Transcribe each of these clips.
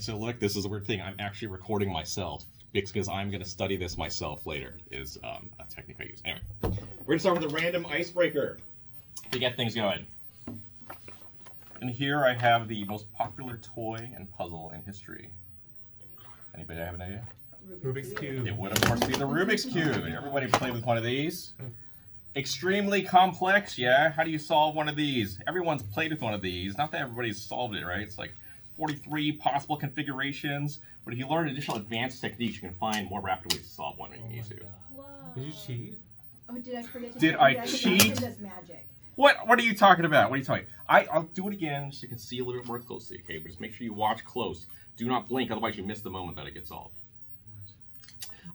So look, this is a weird thing. I'm actually recording myself because I'm going to study this myself later, is a technique I use. Anyway, we're going to start with a random icebreaker to get things going. And here I have the most popular toy and puzzle in history. Anybody have an idea? Rubik's Cube. It would, of course, be the Rubik's Cube. Everybody played with one of these. Extremely complex, yeah? How do you solve one of these? Everyone's played with one of these. Not that everybody's solved it, right? It's like 43 possible configurations. But if you learn additional advanced techniques, you can find more rapid ways to solve one when you need to. Whoa. Did you cheat? Oh, did I forget to Did I cheat? Does magic. What are you talking about? What are you talking about? I'll do it again so you can see a little bit more closely, okay? But just make sure you watch close. Do not blink, otherwise you miss the moment that it gets solved.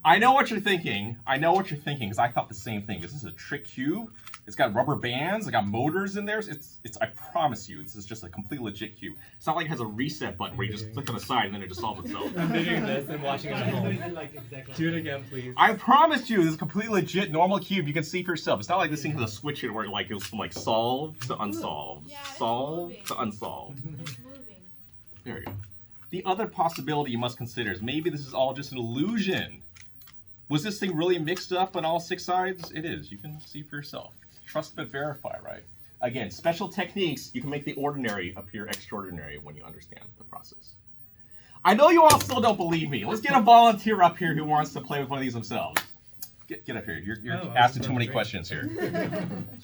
I know what you're thinking. Because I thought the same thing. This is a trick cube. It's got rubber bands. It's got motors in there. It's. I promise you, this is just a complete legit cube. It's not like it has a reset button where you just click on the side and then it just solves itself. I'm doing this and watching it at home. Do it again, please. I promise you, this is a completely legit normal cube. You can see for yourself. It's not like this thing has a switch in where it goes from like solve to unsolve, Yeah, solve moving. to unsolve. It's moving. There we go. The other possibility you must consider is maybe this is all just an illusion. Was this thing really mixed up on all 6 sides? It is. You can see for yourself. Trust but verify, right? Again, special techniques, you can make the ordinary appear extraordinary when you understand the process. I know you all still don't believe me. Let's get a volunteer up here who wants to play with one of these themselves. Get up here. You're asking too many questions here.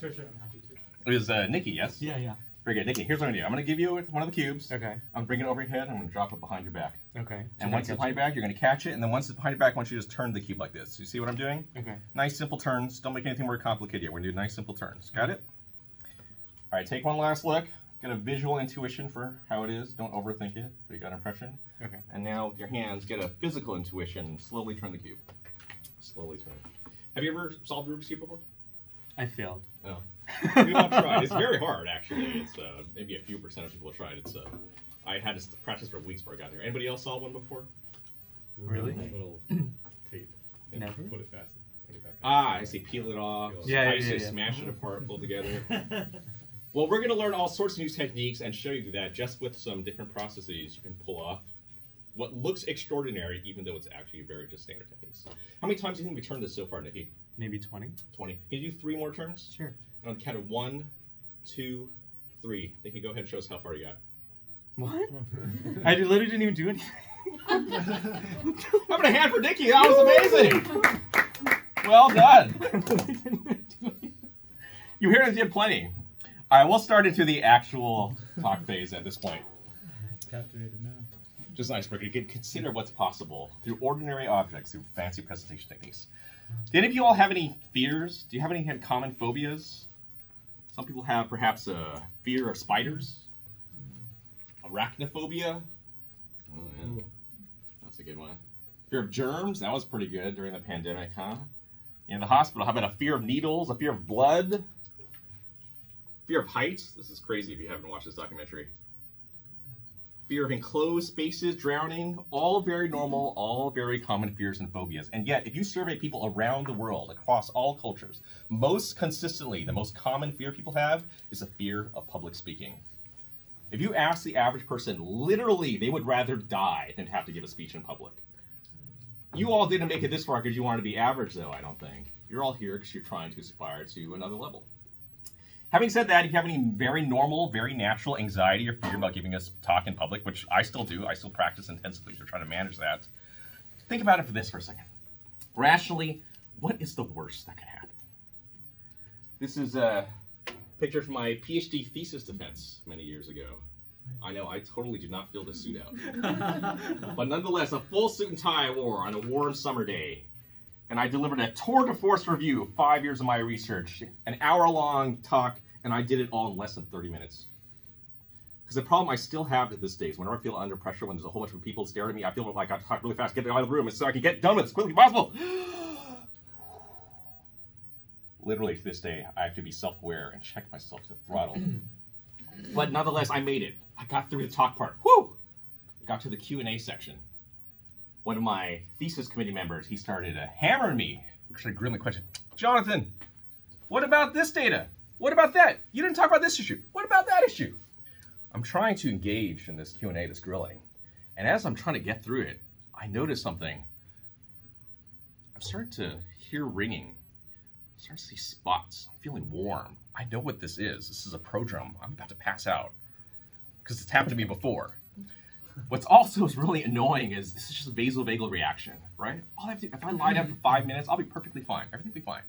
Sure, I'm happy to. It was Nikki, yes? Yeah. Very good. Nikki, here's what I'm going to do. I'm going to give you one of the cubes. Okay. I'm bringing it over your head. I'm going to drop it behind your back. Okay. And once it's behind your back, you're going to catch it. And then once it's behind your back, I want you to just turn the cube like this. You see what I'm doing? Okay. Nice, simple turns. Don't make anything more complicated yet. We're going to do nice, simple turns. Got it? All right, take one last look. Get a visual intuition for how it is. Don't overthink it, but you got an impression. Okay. And now with your hands, get a physical intuition. Slowly turn the cube. Slowly turn it. Have you ever solved Rubik's Cube before? I failed. No. We've all tried. It's very hard, actually. It's maybe a few percent of people have tried. It's I had to practice for weeks before I got there. Anybody else saw one before? Really? Little tape. Never. Put it back. Put it back. I see. Peel it off. Yeah. Smash it apart, pull it together. Well, we're going to learn all sorts of new techniques and show you that just with some different processes you can pull off what looks extraordinary, even though it's actually very just standard techniques. How many times do you think we turned this so far, Nikki? Maybe 20. 20. Can you do 3 more turns? Sure. And on the count of 1, 2, 3. Nikki, go ahead and show us how far you got. What? I literally didn't even do anything. How about a hand for Nikki? That was amazing. Well done. You hear us did plenty. All right, we'll start into the actual talk phase at this point. Captivated now. Just nice, we're going to consider what's possible through ordinary objects, through fancy presentation techniques. Do any of you all have any fears? Do you have any common phobias? Some people have perhaps a fear of spiders. Arachnophobia. Oh, yeah. That's a good one. Fear of germs. That was pretty good during the pandemic, huh? In the hospital, how about a fear of needles, a fear of blood? Fear of heights. This is crazy if you haven't watched this documentary. Fear of enclosed spaces, drowning, all very normal, all very common fears and phobias. And yet, if you survey people around the world, across all cultures, most consistently, the most common fear people have is a fear of public speaking. If you ask the average person, literally, they would rather die than have to give a speech in public. You all didn't make it this far because you wanted to be average, though, I don't think. You're all here because you're trying to aspire to another level. Having said that, if you have any very normal, very natural anxiety or fear about giving a talk in public, which I still do, I still practice intensively to try to manage that, think about it for this for a second. Rationally, what is the worst that could happen? This is a picture from my PhD thesis defense many years ago. I know, I totally did not fill this suit out. But nonetheless, a full suit and tie I wore on a warm summer day. And I delivered a tour de force review of 5 years of my research, an hour-long talk, and I did it all in less than 30 minutes. Because the problem I still have to this day is whenever I feel under pressure, when there's a whole bunch of people staring at me, I feel like I talk really fast, get out of the room, so I can get done with it as quickly as possible. Literally, to this day, I have to be self-aware and check myself to throttle. But nonetheless, I made it. I got through the talk part. Woo! I got to the Q&A section. One of my thesis committee members, he started hammering me. Started grilling the question. Jonathan, what about this data? What about that? You didn't talk about this issue. What about that issue? I'm trying to engage in this Q&A, this grilling. And as I'm trying to get through it, I notice something. I'm starting to hear ringing. I'm starting to see spots. I'm feeling warm. I know what this is. This is a prodrome. I'm about to pass out because it's happened to me before. What's also is really annoying is this is just a vasovagal reaction, right? All I have to do, if I lie down for 5 minutes, I'll be perfectly fine. Everything will be fine.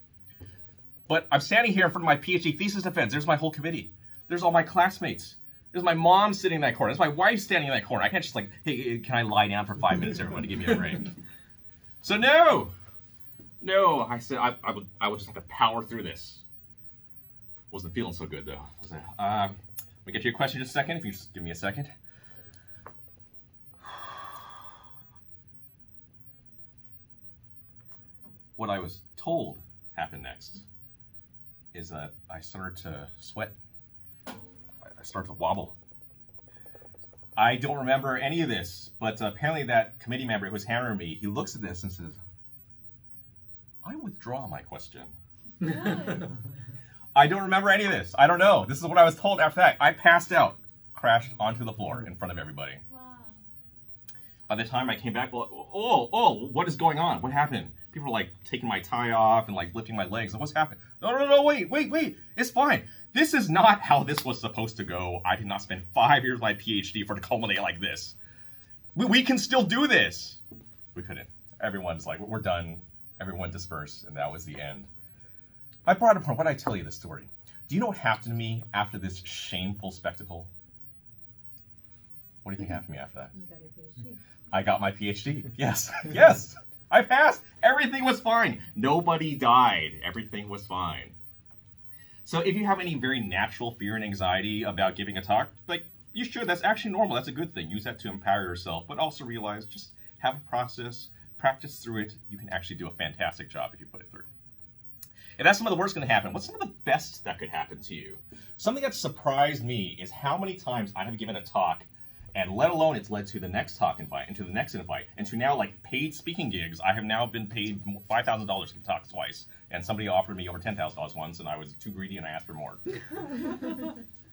But I'm standing here in front of my PhD thesis defense. There's my whole committee. There's all my classmates. There's my mom sitting in that corner. There's my wife standing in that corner. I can't just like, hey, can I lie down for 5 minutes, everyone, to give me a break? So no, I said I would just have to power through this. Wasn't feeling so good though. Let me get to your question in just a second, if you just give me a second. What I was told happened next is that I started to sweat. I started to wobble. I don't remember any of this, but apparently that committee member who was hammering me, he looks at this and says, I withdraw my question. I don't remember any of this. I don't know. This is what I was told after that. I passed out, crashed onto the floor in front of everybody. Wow. By the time I came back, what is going on? What happened? People were like taking my tie off and like lifting my legs. What's happening? No, wait. It's fine. This is not how this was supposed to go. I did not spend 5 years of my PhD for it to culminate like this. We can still do this. We couldn't. Everyone's like, we're done. Everyone dispersed, and that was the end. I brought upon, why did I tell you this story? Do you know what happened to me after this shameful spectacle? What do you think happened to me after that? You got your PhD. I got my PhD. Yes. I passed. Everything was fine. Nobody died. Everything was fine. So if you have any very natural fear and anxiety about giving a talk, like you should. That's actually normal. That's a good thing. Use that to empower yourself, but also realize just have a process, practice through it. You can actually do a fantastic job if you put it through. If that's some of the worst going to happen, what's some of the best that could happen to you? Something that surprised me is how many times I have given a talk, and let alone it's led to the next talk invite, and to the next invite, and to now like paid speaking gigs. I have now been paid $5,000 to give talks twice, and somebody offered me over $10,000 once, and I was too greedy and I asked for more.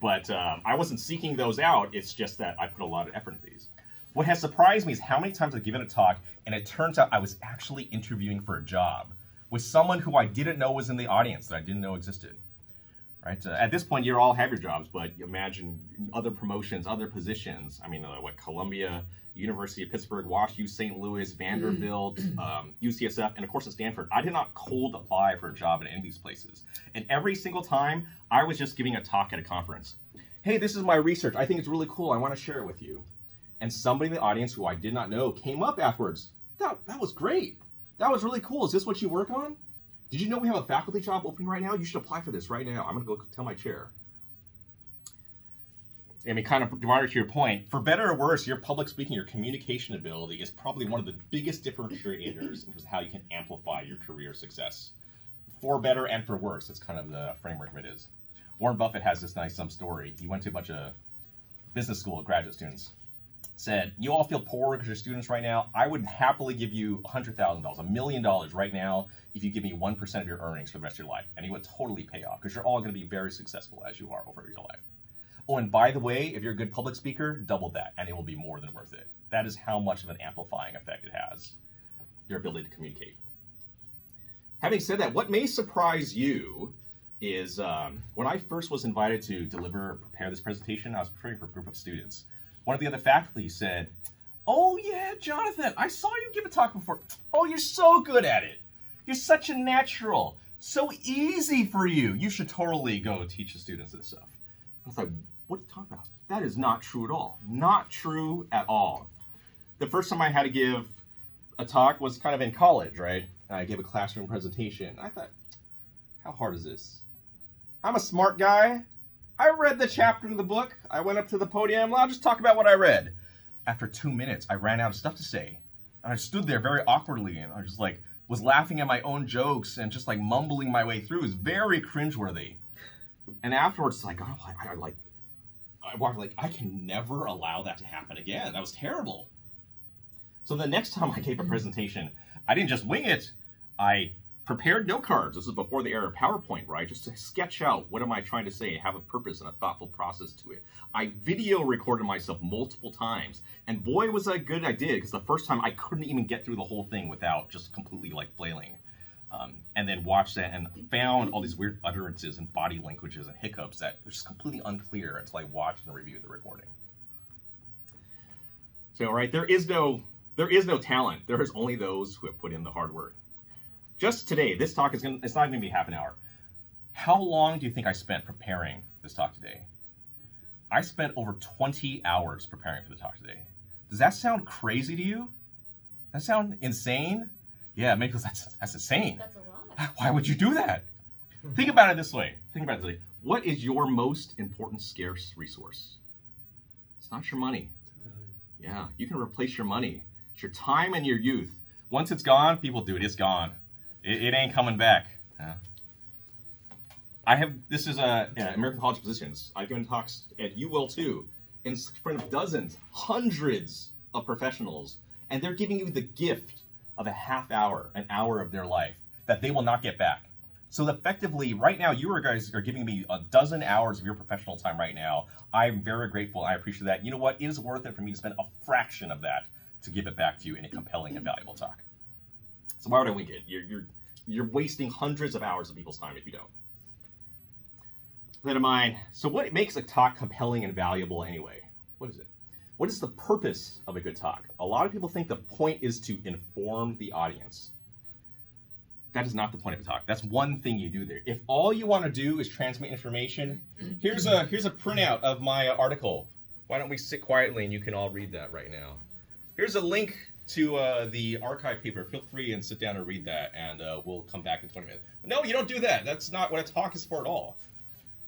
But I wasn't seeking those out. It's just that I put a lot of effort into these. What has surprised me is how many times I've given a talk, and it turns out I was actually interviewing for a job with someone who I didn't know was in the audience, that I didn't know existed. Right? At this point, you all have your jobs, but imagine other promotions, other positions. I mean, Columbia, University of Pittsburgh, WashU, St. Louis, Vanderbilt, UCSF, and of course at Stanford. I did not cold apply for a job at any of these places. And every single time, I was just giving a talk at a conference. Hey, this is my research. I think it's really cool. I want to share it with you. And somebody in the audience who I did not know came up afterwards. That was great. That was really cool. Is this what you work on? Did you know we have a faculty job open right now? You should apply for this right now. I'm going to go tell my chair. I mean, kind of to your point, for better or worse, your public speaking, your communication ability is probably one of the biggest differentiators in terms of how you can amplify your career success. For better and for worse, that's kind of the framework of it is. Warren Buffett has this nice story. He went to a bunch of business school graduate students. Said, you all feel poor because you're students right now. I would happily give you $100,000, $1 million right now if you give me 1% of your earnings for the rest of your life. And it would totally pay off because you're all going to be very successful as you are over your life. Oh, and by the way, if you're a good public speaker, double that and it will be more than worth it. That is how much of an amplifying effect it has, your ability to communicate. Having said that, what may surprise you is when I first was invited to prepare this presentation, I was preparing for a group of students. One of the other faculty said, oh yeah, Jonathan, I saw you give a talk before. Oh, you're so good at it. You're such a natural. So easy for you. You should totally go teach the students this stuff. I was like, what are you talking about? That is not true at all. Not true at all. The first time I had to give a talk was kind of in college, right? I gave a classroom presentation. I thought, how hard is this? I'm a smart guy. I read the chapter in the book. I went up to the podium. I'll just talk about what I read. After 2 minutes, I ran out of stuff to say. And I stood there very awkwardly and I just was laughing at my own jokes and just mumbling my way through. It was very cringeworthy. And afterwards, I can never allow that to happen again. That was terrible. So the next time I gave a presentation, I didn't just wing it. I Prepared note cards. This is before the era of PowerPoint, right? Just to sketch out what am I trying to say, have a purpose and a thoughtful process to it. I video recorded myself multiple times, and boy was that good I did, because the first time I couldn't even get through the whole thing without just completely like flailing. And then watched that and found all these weird utterances and body languages and hiccups that were just completely unclear until I watched and reviewed the recording. So, right, there is no talent. There is only those who have put in the hard work. Just today, this talk it's not going to be half an hour. How long do you think I spent preparing this talk today? I spent over 20 hours preparing for the talk today. Does that sound crazy to you? Does that sound insane? Yeah, maybe that's insane. That's a lot. Why would you do that? Think about it this way. What is your most important scarce resource? It's not your money. Yeah, you can replace your money. It's your time and your youth. Once it's gone, people do it. It's gone. It ain't coming back. This is American College of Physicians. I've given talks, and you will too, in front of dozens, hundreds of professionals, and they're giving you the gift of a half hour, an hour of their life that they will not get back. So effectively, right now, you guys are giving me a dozen hours of your professional time right now. I'm very grateful. I appreciate that. You know what? It is worth it for me to spend a fraction of that to give it back to you in a compelling and valuable talk. So why would I wink it? You're wasting hundreds of hours of people's time if you don't. Then of mine. So what makes a talk compelling and valuable anyway? What is it? What is the purpose of a good talk? A lot of people think the point is to inform the audience. That is not the point of a talk. That's one thing you do there. If all you want to do is transmit information, here's a printout of my article. Why don't we sit quietly and you can all read that right now. Here's a link to the archive paper. Feel free and sit down and read that, and we'll come back in 20 minutes. No, you don't do that. That's not what a talk is for at all.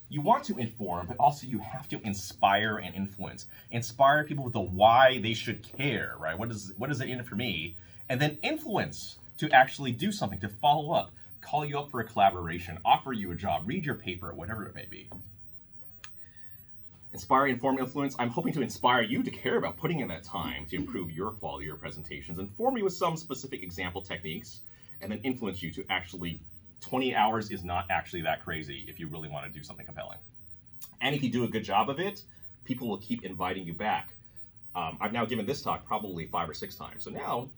You want to inform, but also you have to inspire and influence. Inspire people with the why they should care, right? What is it in it for me? And then influence to actually do something, to follow up, call you up for a collaboration, offer you a job, read your paper, whatever it may be. Inspire, inform, influence. I'm hoping to inspire you to care about putting in that time to improve your quality of your presentations, inform you with some specific example techniques, and then influence you to actually, 20 hours is not actually that crazy if you really want to do something compelling. And if you do a good job of it, people will keep inviting you back. I've now given this talk probably 5 or 6 times. So now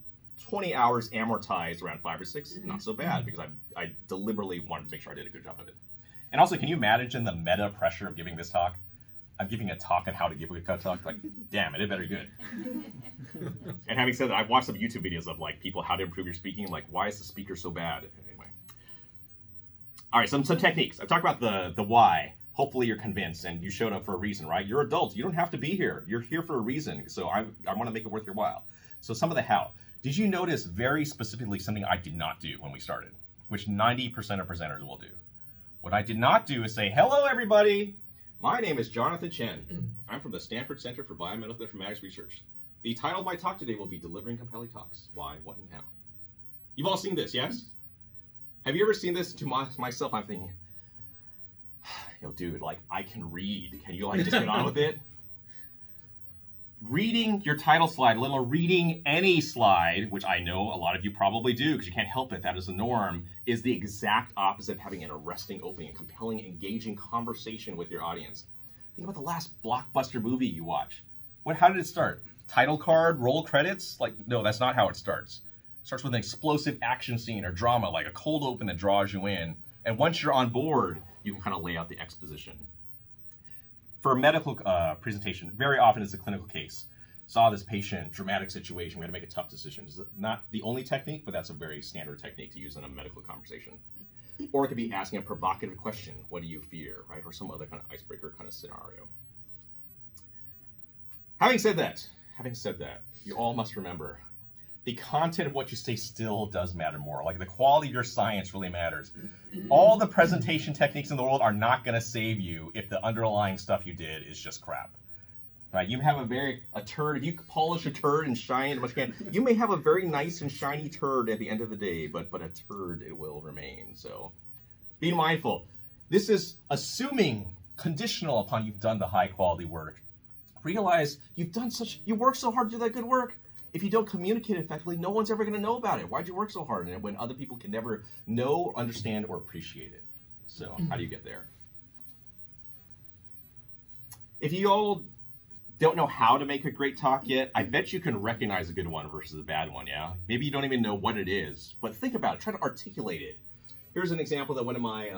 20 hours amortized around 5 or 6, not so bad, because I deliberately wanted to make sure I did a good job of it. And also, can you imagine the meta pressure of giving this talk? I'm giving a talk on how to give a good talk. Like, damn, it did better good. And having said that, I've watched some YouTube videos of like people how to improve your speaking. I'm like, why is the speaker so bad? Anyway. All right, some techniques. I've talked about the why. Hopefully you're convinced and you showed up for a reason, right? You're adults. You don't have to be here. You're here for a reason. So I want to make it worth your while. So some of the how. Did you notice very specifically something I did not do when we started, which 90% of presenters will do? What I did not do is say, hello, everybody. My name is Jonathan Chen. I'm from the Stanford Center for Biomedical Informatics Research. The title of my talk today will be Delivering Compelling Talks. Why, what, and how. You've all seen this, yes? Have you ever seen this? To myself, I'm thinking, yo, dude, like, I can read. Can you, like, just get on with it? Reading your title slide, let alone reading any slide, which I know a lot of you probably do because you can't help it, that is the norm, is the exact opposite of having an arresting, opening, a compelling, engaging conversation with your audience. Think about the last blockbuster movie you watched. How did it start? Title card, roll credits? Like, no, that's not how it starts. It starts with an explosive action scene or drama, like a cold open that draws you in. And once you're on board, you can kind of lay out the exposition. For a medical presentation, very often it's a clinical case. Saw this patient, dramatic situation, we had to make a tough decision. It's not the only technique, but that's a very standard technique to use in a medical conversation. Or it could be asking a provocative question, what do you fear, right? Or some other kind of icebreaker kind of scenario. Having said that, you all must remember, the content of what you say still does matter more. Like the quality of your science really matters. All the presentation techniques in the world are not going to save you if the underlying stuff you did is just crap. Right? You have a turd. If you polish a turd and shine it as much as you can, you may have a very nice and shiny turd at the end of the day, but a turd it will remain. So be mindful. This is assuming conditional upon you've done the high quality work. Realize you worked so hard to do that good work. If you don't communicate effectively, no one's ever going to know about it. Why'd you work so hard on it when other people can never know, understand, or appreciate it? So how do you get there? If you all don't know how to make a great talk yet, I bet you can recognize a good one versus a bad one, yeah? Maybe you don't even know what it is, but think about it. Try to articulate it. Here's an example that one of my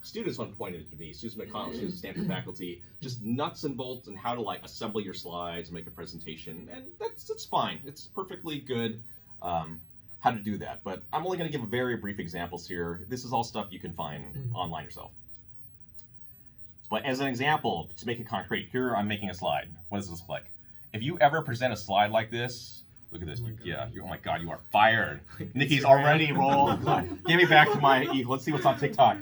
students once pointed to me, Susan McConnell, she was a Stanford faculty, just nuts and bolts and how to like assemble your slides, make a presentation, and that's fine. It's perfectly good how to do that, but I'm only going to give very brief examples here. This is all stuff you can find online yourself. But as an example, to make it concrete, here I'm making a slide. What does this look like? If you ever present a slide like this, look at this. Oh my God, you are fired. Nikki's already rolled. Give me back to my let's see what's on TikTok.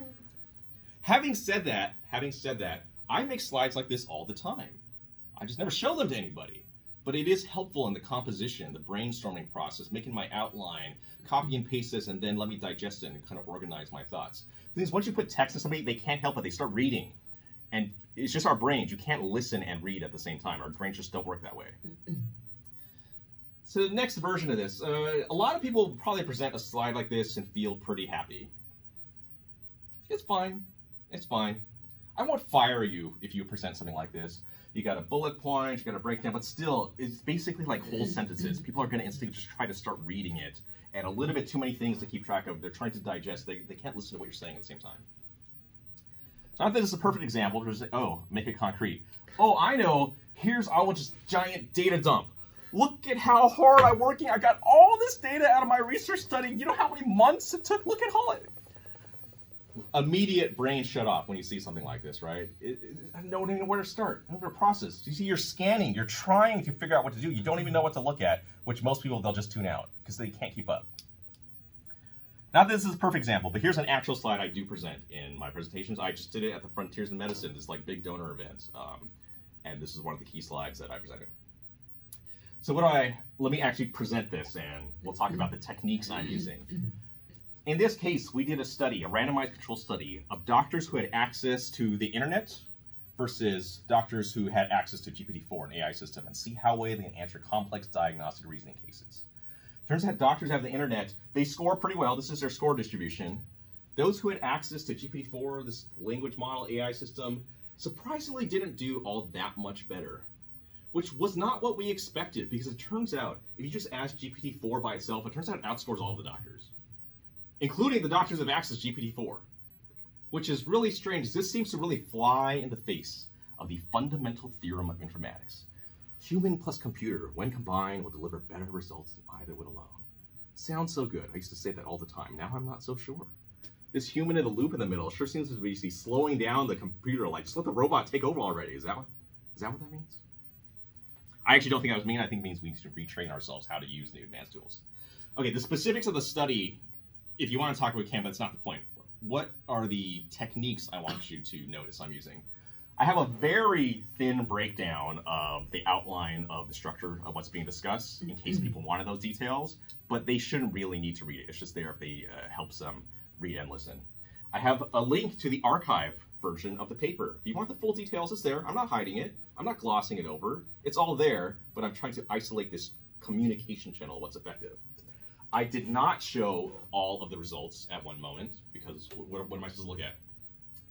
Having said that, I make slides like this all the time. I just never show them to anybody. But it is helpful in the composition, the brainstorming process, making my outline, copy and paste this, and then let me digest it and kind of organize my thoughts. The thing is, once you put text to somebody, they can't help it. They start reading. And it's just our brains. You can't listen and read at the same time. Our brains just don't work that way. So the next version of this, a lot of people probably present a slide like this and feel pretty happy. It's fine. It's fine. I won't fire you if you present something like this. You got a bullet point, you got a breakdown, but still, it's basically like whole sentences. People are going to instantly just try to start reading it, and a little bit too many things to keep track of. They're trying to digest. They can't listen to what you're saying at the same time. Not that this is a perfect example, because, make it concrete. Oh, I know. Here's our just giant data dump. Look at how hard I'm working. I got all this data out of my research study. You know how many months it took? Look at how immediate brain shut off when you see something like this, right? I don't even know where to start. I don't know where to process. You see, you're scanning. You're trying to figure out what to do. You don't even know what to look at, which most people, they'll just tune out because they can't keep up. Not that this is a perfect example, but here's an actual slide I do present in my presentations. I just did it at the Frontiers in Medicine, this like big donor event. And this is one of the key slides that I presented. So let me actually present this and we'll talk about the techniques I'm using. In this case, we did a study, a randomized control study of doctors who had access to the internet versus doctors who had access to GPT-4, an AI system, and see how well they can answer complex diagnostic reasoning cases. Turns out doctors have the internet, they score pretty well. This is their score distribution. Those who had access to GPT-4, this language model AI system, surprisingly didn't do all that much better, which was not what we expected, because it turns out, if you just ask GPT-4 by itself, it turns out it outscores all of the doctors, including the doctors who have access to GPT-4, which is really strange. This seems to really fly in the face of the fundamental theorem of informatics. Human plus computer, when combined, will deliver better results than either would alone. Sounds so good. I used to say that all the time. Now I'm not so sure. This human in the loop in the middle sure seems to be slowing down the computer, like just let the robot take over already. Is that what that means? I actually don't think that was mean. I think it means we need to retrain ourselves how to use new advanced tools. Okay, the specifics of the study, if you want to talk about Canva, that's not the point. What are the techniques I want you to notice I'm using? I have a very thin breakdown of the outline of the structure of what's being discussed in case people wanted those details, but they shouldn't really need to read it. It's just there if they helps them read and listen. I have a link to the archive version of the paper. If you want the full details, it's there. I'm not hiding it. I'm not glossing it over. It's all there, but I'm trying to isolate this communication channel, what's effective. I did not show all of the results at one moment because what am I supposed to look at?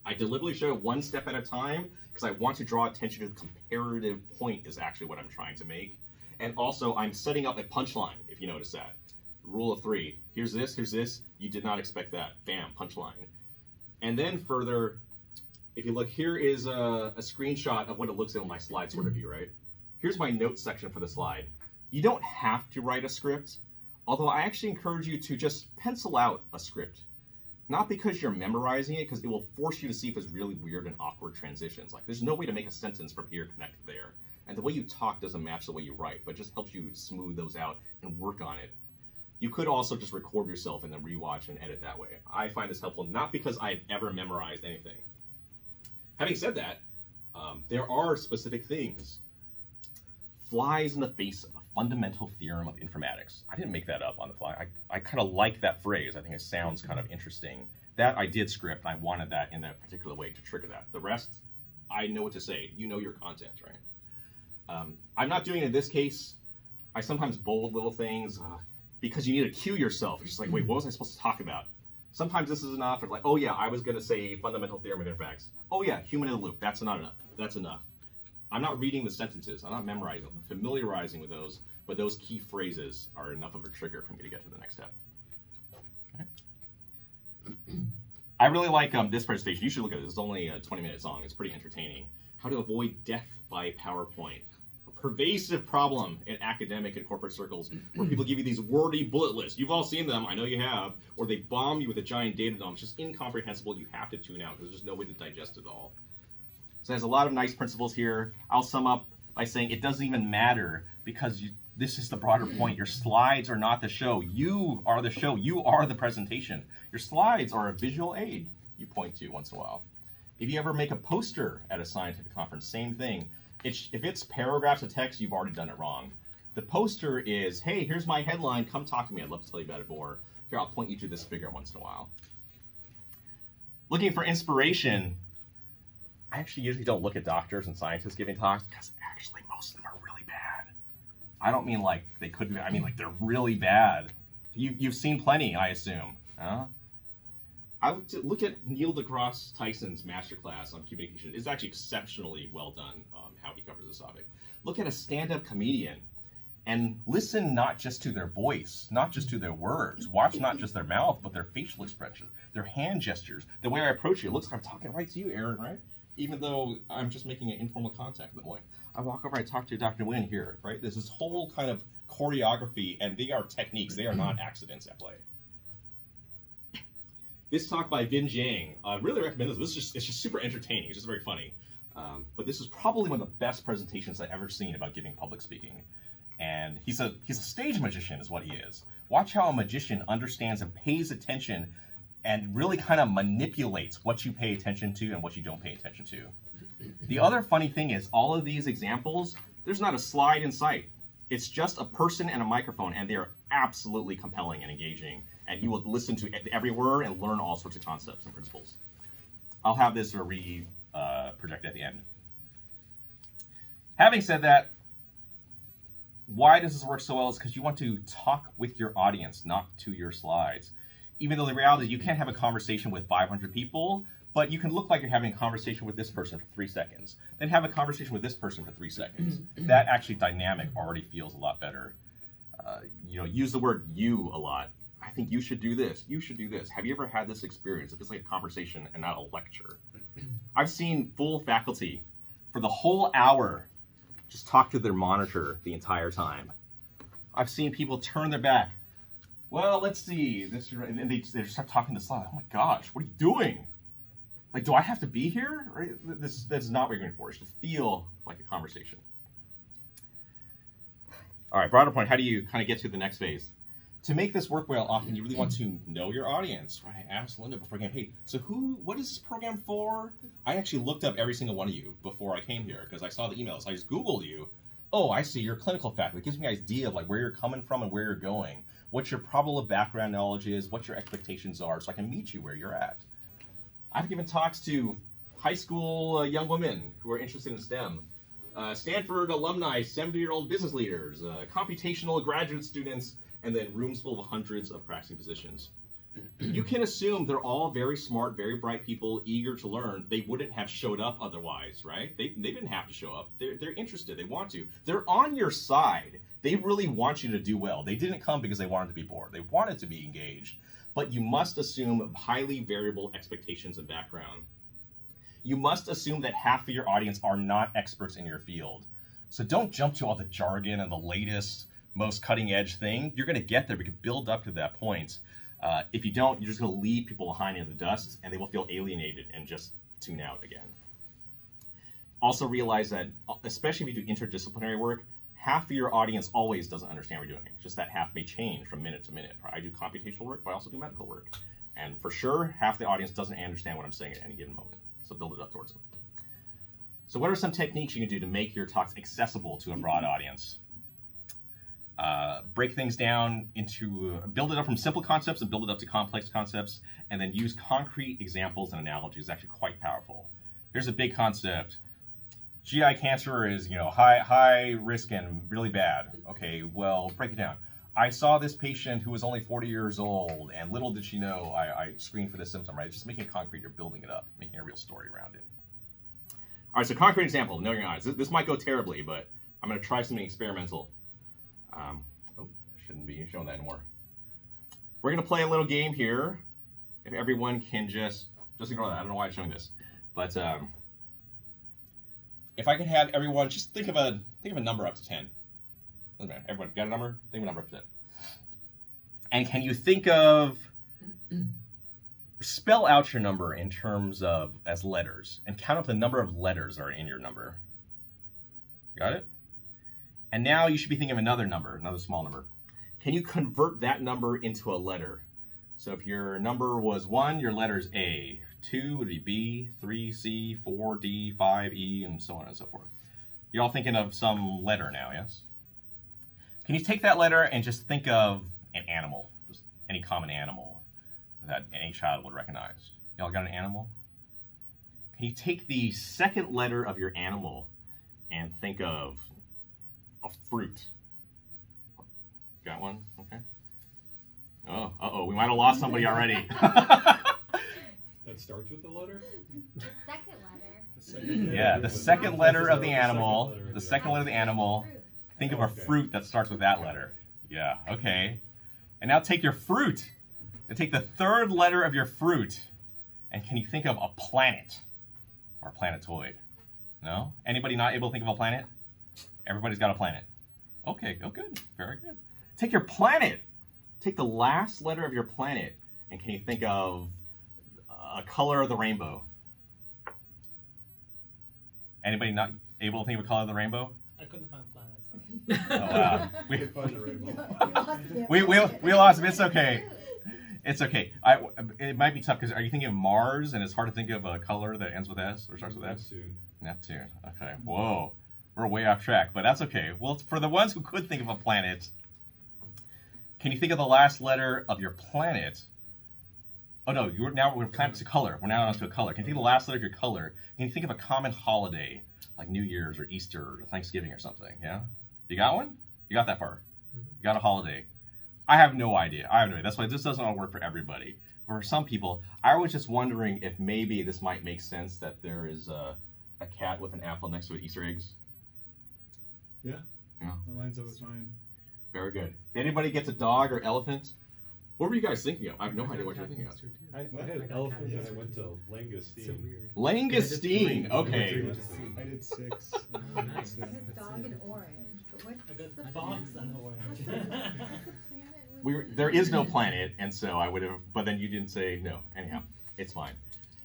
I deliberately show it one step at a time because I want to draw attention to the comparative point is actually what I'm trying to make. And also I'm setting up a punchline, if you notice that. Rule of 3, here's this, you did not expect that, bam, punchline. And then further, if you look, here is a screenshot of what it looks like on my slide sort of view, right? Here's my notes section for the slide. You don't have to write a script, although I actually encourage you to just pencil out a script. Not because you're memorizing it, because it will force you to see if it's really weird and awkward transitions. Like there's no way to make a sentence from here connect to there. And the way you talk doesn't match the way you write, but just helps you smooth those out and work on it. You could also just record yourself and then rewatch and edit that way. I find this helpful not because I've ever memorized anything. Having said that, there are specific things. Flies in the face of a fundamental theorem of informatics. I didn't make that up on the fly. I kind of like that phrase. I think it sounds kind of interesting. That I did script. I wanted that in that particular way to trigger that. The rest, I know what to say. You know your content, right? I'm not doing it in this case. I sometimes bold little things because you need to cue yourself. It's just like, wait, what was I supposed to talk about? Sometimes this is enough. It's like, oh yeah, I was going to say fundamental theorem of interfacts. Oh yeah, human in the loop. That's not enough. That's enough. I'm not reading the sentences. I'm not memorizing them. I'm familiarizing with those, but those key phrases are enough of a trigger for me to get to the next step. Okay. I really like this presentation. You should look at it. It's only 20 minutes long. It's pretty entertaining. How to avoid death by PowerPoint. A pervasive problem in academic and corporate circles where people give you these wordy bullet lists. You've all seen them. I know you have. Or they bomb you with a giant data dump. It's just incomprehensible. You have to tune out because there's just no way to digest it all. So there's a lot of nice principles here. I'll sum up by saying it doesn't even matter because this is the broader point. Your slides are not the show. You are the show. You are the presentation. Your slides are a visual aid you point to once in a while. If you ever make a poster at a scientific conference, same thing. If it's paragraphs of text, you've already done it wrong. The poster is, hey, here's my headline. Come talk to me. I'd love to tell you about it more. Here, I'll point you to this figure once in a while. Looking for inspiration. I actually usually don't look at doctors and scientists giving talks because actually most of them are really bad. I don't mean like they could be, I mean like they're really bad. You've seen plenty, I assume. Huh? I would look at Neil deGrasse Tyson's masterclass on communication. It's actually exceptionally well done how he covers this topic. Look at a stand-up comedian and listen not just to their voice, not just to their words. Watch not just their mouth, but their facial expressions, their hand gestures, the way I approach you. It looks like I'm talking right to you, Aaron, right? Even though I'm just making an informal contact at the point. I walk over, I talk to Dr. Nguyen here, right? There's this whole kind of choreography, and they are techniques. They are not accidents at play. This talk by Vin Jiang, I really recommend this. It's just super entertaining. It's just very funny. But this is probably one of the best presentations I've ever seen about giving public speaking. And he's a stage magician is what he is. Watch how a magician understands and pays attention and really kind of manipulates what you pay attention to and what you don't pay attention to. The other funny thing is all of these examples, there's not a slide in sight. It's just a person and a microphone, and they're absolutely compelling and engaging. And you will listen to every word and learn all sorts of concepts and principles. I'll have this project at the end. Having said that, why does this work so well is because you want to talk with your audience, not to your slides. Even though the reality is you can't have a conversation with 500 people, but you can look like you're having a conversation with this person for 3 seconds, then have a conversation with this person for 3 seconds. That actually dynamic already feels a lot better. Use the word you a lot. I think you should do this. You should do this. Have you ever had this experience? If it's like a conversation and not a lecture. I've seen full faculty for the whole hour just talk to their monitor the entire time. I've seen people turn their back. Well, let's see. And then they start talking to the slide. Oh my gosh, what are you doing? Like, do I have to be here? Right? That's not what you're going for. It should feel like a conversation. All right, broader point. How do you kind of get to the next phase? To make this work well, often you really want to know your audience. Right? I asked Linda before I came, hey, so what is this program for? I actually looked up every single one of you before I came here because I saw the emails. I just Googled you. Oh, I see, you're clinical faculty. It gives me an idea of like where you're coming from and where you're going, what your probable background knowledge is, what your expectations are, so I can meet you where you're at. I've given talks to high school young women who are interested in STEM, Stanford alumni, 70-year-old business leaders, computational graduate students, and then rooms full of hundreds of practicing physicians. You can assume they're all very smart, very bright people, eager to learn. They wouldn't have showed up otherwise, right? They didn't have to show up. They're interested. They want to. They're on your side. They really want you to do well. They didn't come because they wanted to be bored. They wanted to be engaged. But you must assume highly variable expectations and background. You must assume that half of your audience are not experts in your field. So don't jump to all the jargon and the latest, most cutting edge thing. You're going to get there. We can build up to that point. If you don't, you're just going to leave people behind in the dust, and they will feel alienated and just tune out again. Also realize that, especially if you do interdisciplinary work, half of your audience always doesn't understand what you're doing. Just that half may change from minute to minute. I do computational work, but I also do medical work. And for sure, half the audience doesn't understand what I'm saying at any given moment. So build it up towards them. So what are some techniques you can do to make your talks accessible to a broad audience? Break things down build it up from simple concepts and build it up to complex concepts, and then use concrete examples and analogies. Actually quite powerful. Here's a big concept. GI cancer is, high risk and really bad. Okay, well, break it down. I saw this patient who was only 40 years old, and little did she know I screened for this symptom, right? It's just making it concrete, you're building it up, making a real story around it. All right, so concrete example, know your eyes. This might go terribly, but I'm gonna try something experimental. I shouldn't be showing that anymore. We're gonna play a little game here. If everyone can just ignore that. I don't know why I'm showing this, but if I could have everyone just think of a number up to 10. Doesn't matter. Everyone got a number? Think of a number up to 10. And can you think of, spell out your number in terms of as letters, and count up the number of letters that are in your number. Got it? And now you should be thinking of another number, another small number. Can you convert that number into a letter? So if your number was 1, your letter's A. 2 would be B, 3 C, 4 D, 5 E, and so on and so forth. You're all thinking of some letter now, yes? Can you take that letter and just think of an animal, just any common animal that any child would recognize? Y'all got an animal? Can you take the second letter of your animal and think of a fruit? Got one? Okay. Oh, uh-oh, we might have lost somebody already. That starts with the letter? The second letter. Yeah, the second letter of the animal. The second letter of the animal. Think of a fruit that starts with that letter. Yeah, okay. And now take your fruit and take the third letter of your fruit. And can you think of a planet or a planetoid? No? Anybody not able to think of a planet? Everybody's got a planet. Okay, oh good, very good. Take your planet. Take the last letter of your planet, and can you think of a color of the rainbow? Anybody not able to think of a color of the rainbow? I couldn't find planets. Oh wow. We could find the rainbow. We lost him. It's okay. It's okay. It might be tough because are you thinking of Mars, and it's hard to think of a color that ends with S or starts with S? Neptune. Okay. Whoa. We're way off track, but that's okay. Well, for the ones who could think of a planet, can you think of the last letter of your planet? Oh no, we're planet's a color. We're now on to a color. Can you think of the last letter of your color? Can you think of a common holiday, like New Year's or Easter or Thanksgiving or something? Yeah? You got one? You got that far? You got a holiday? I have no idea. That's why this doesn't all work for everybody. For some people, I was just wondering if maybe this might make sense that there is a cat with an apple next to it, Easter eggs. Yeah. Yeah. That lines up with mine. Very good. Anybody gets a dog or elephant? What were you guys thinking of? I have no idea what you're thinking of. I had an elephant and I went to langoustine. Langoustine, okay. I did 6. Oh, nice. I have dog and orange, but what's I got the fox planet? and orange. What's the planet? There is no planet, and so I would have, but then you didn't say no. Anyhow, it's fine.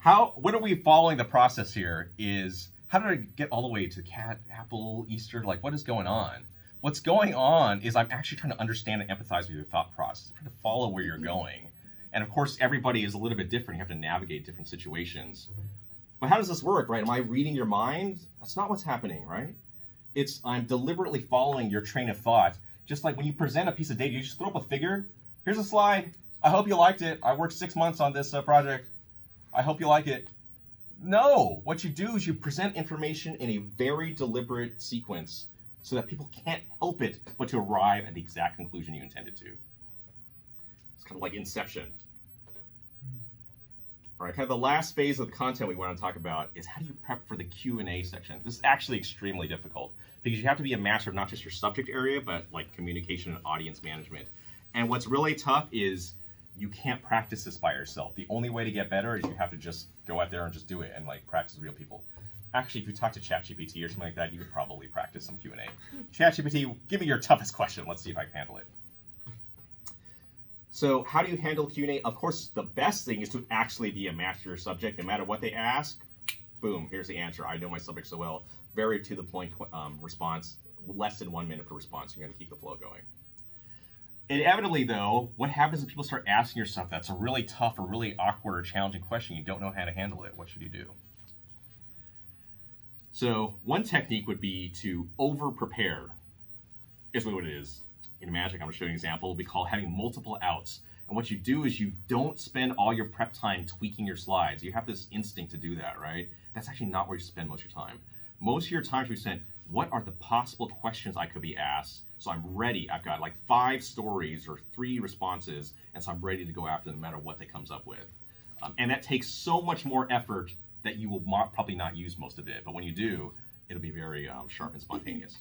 What are we following the process here is, how did I get all the way to cat, apple, Easter? Like, what is going on? What's going on is I'm actually trying to understand and empathize with your thought process. I'm trying to follow where you're going. And of course, everybody is a little bit different. You have to navigate different situations. But how does this work, right? Am I reading your mind? That's not what's happening, right? I'm deliberately following your train of thought. Just like when you present a piece of data, you just throw up a figure. Here's a slide. I hope you liked it. I worked 6 months on this project. I hope you like it. No, what you do is you present information in a very deliberate sequence so that people can't help it but to arrive at the exact conclusion you intended to. It's kind of like Inception. All right, kind of the last phase of the content we want to talk about is how do you prep for the Q&A section? This is actually extremely difficult because you have to be a master of not just your subject area, but like communication and audience management. And what's really tough is you can't practice this by yourself. The only way to get better is you have to just go out there and just do it and like practice with real people. Actually, if you talk to ChatGPT or something like that, you could probably practice some Q&A. ChatGPT, give me your toughest question. Let's see if I can handle it. So how do you handle Q&A? Of course, the best thing is to actually be a master of your subject. No matter what they ask, boom, here's the answer. I know my subject so well. Very to the point response, less than 1 minute per response. You're going to keep the flow going. Inevitably, though, what happens is people start asking yourself that's a really tough or really awkward or challenging question. You don't know how to handle it. What should you do? So one technique would be to over-prepare. Here's what it is. In Magic, I'm going to show you an example. We call having multiple outs. And what you do is you don't spend all your prep time tweaking your slides. You have this instinct to do that, right? That's actually not where you spend most of your time. Most of your time you spent, what are the possible questions I could be asked? So I'm ready. I've got like 5 stories or 3 responses, and so I'm ready to go after them no matter what they comes up with. And that takes so much more effort that you will probably not use most of it. But when you do, it'll be very sharp and spontaneous.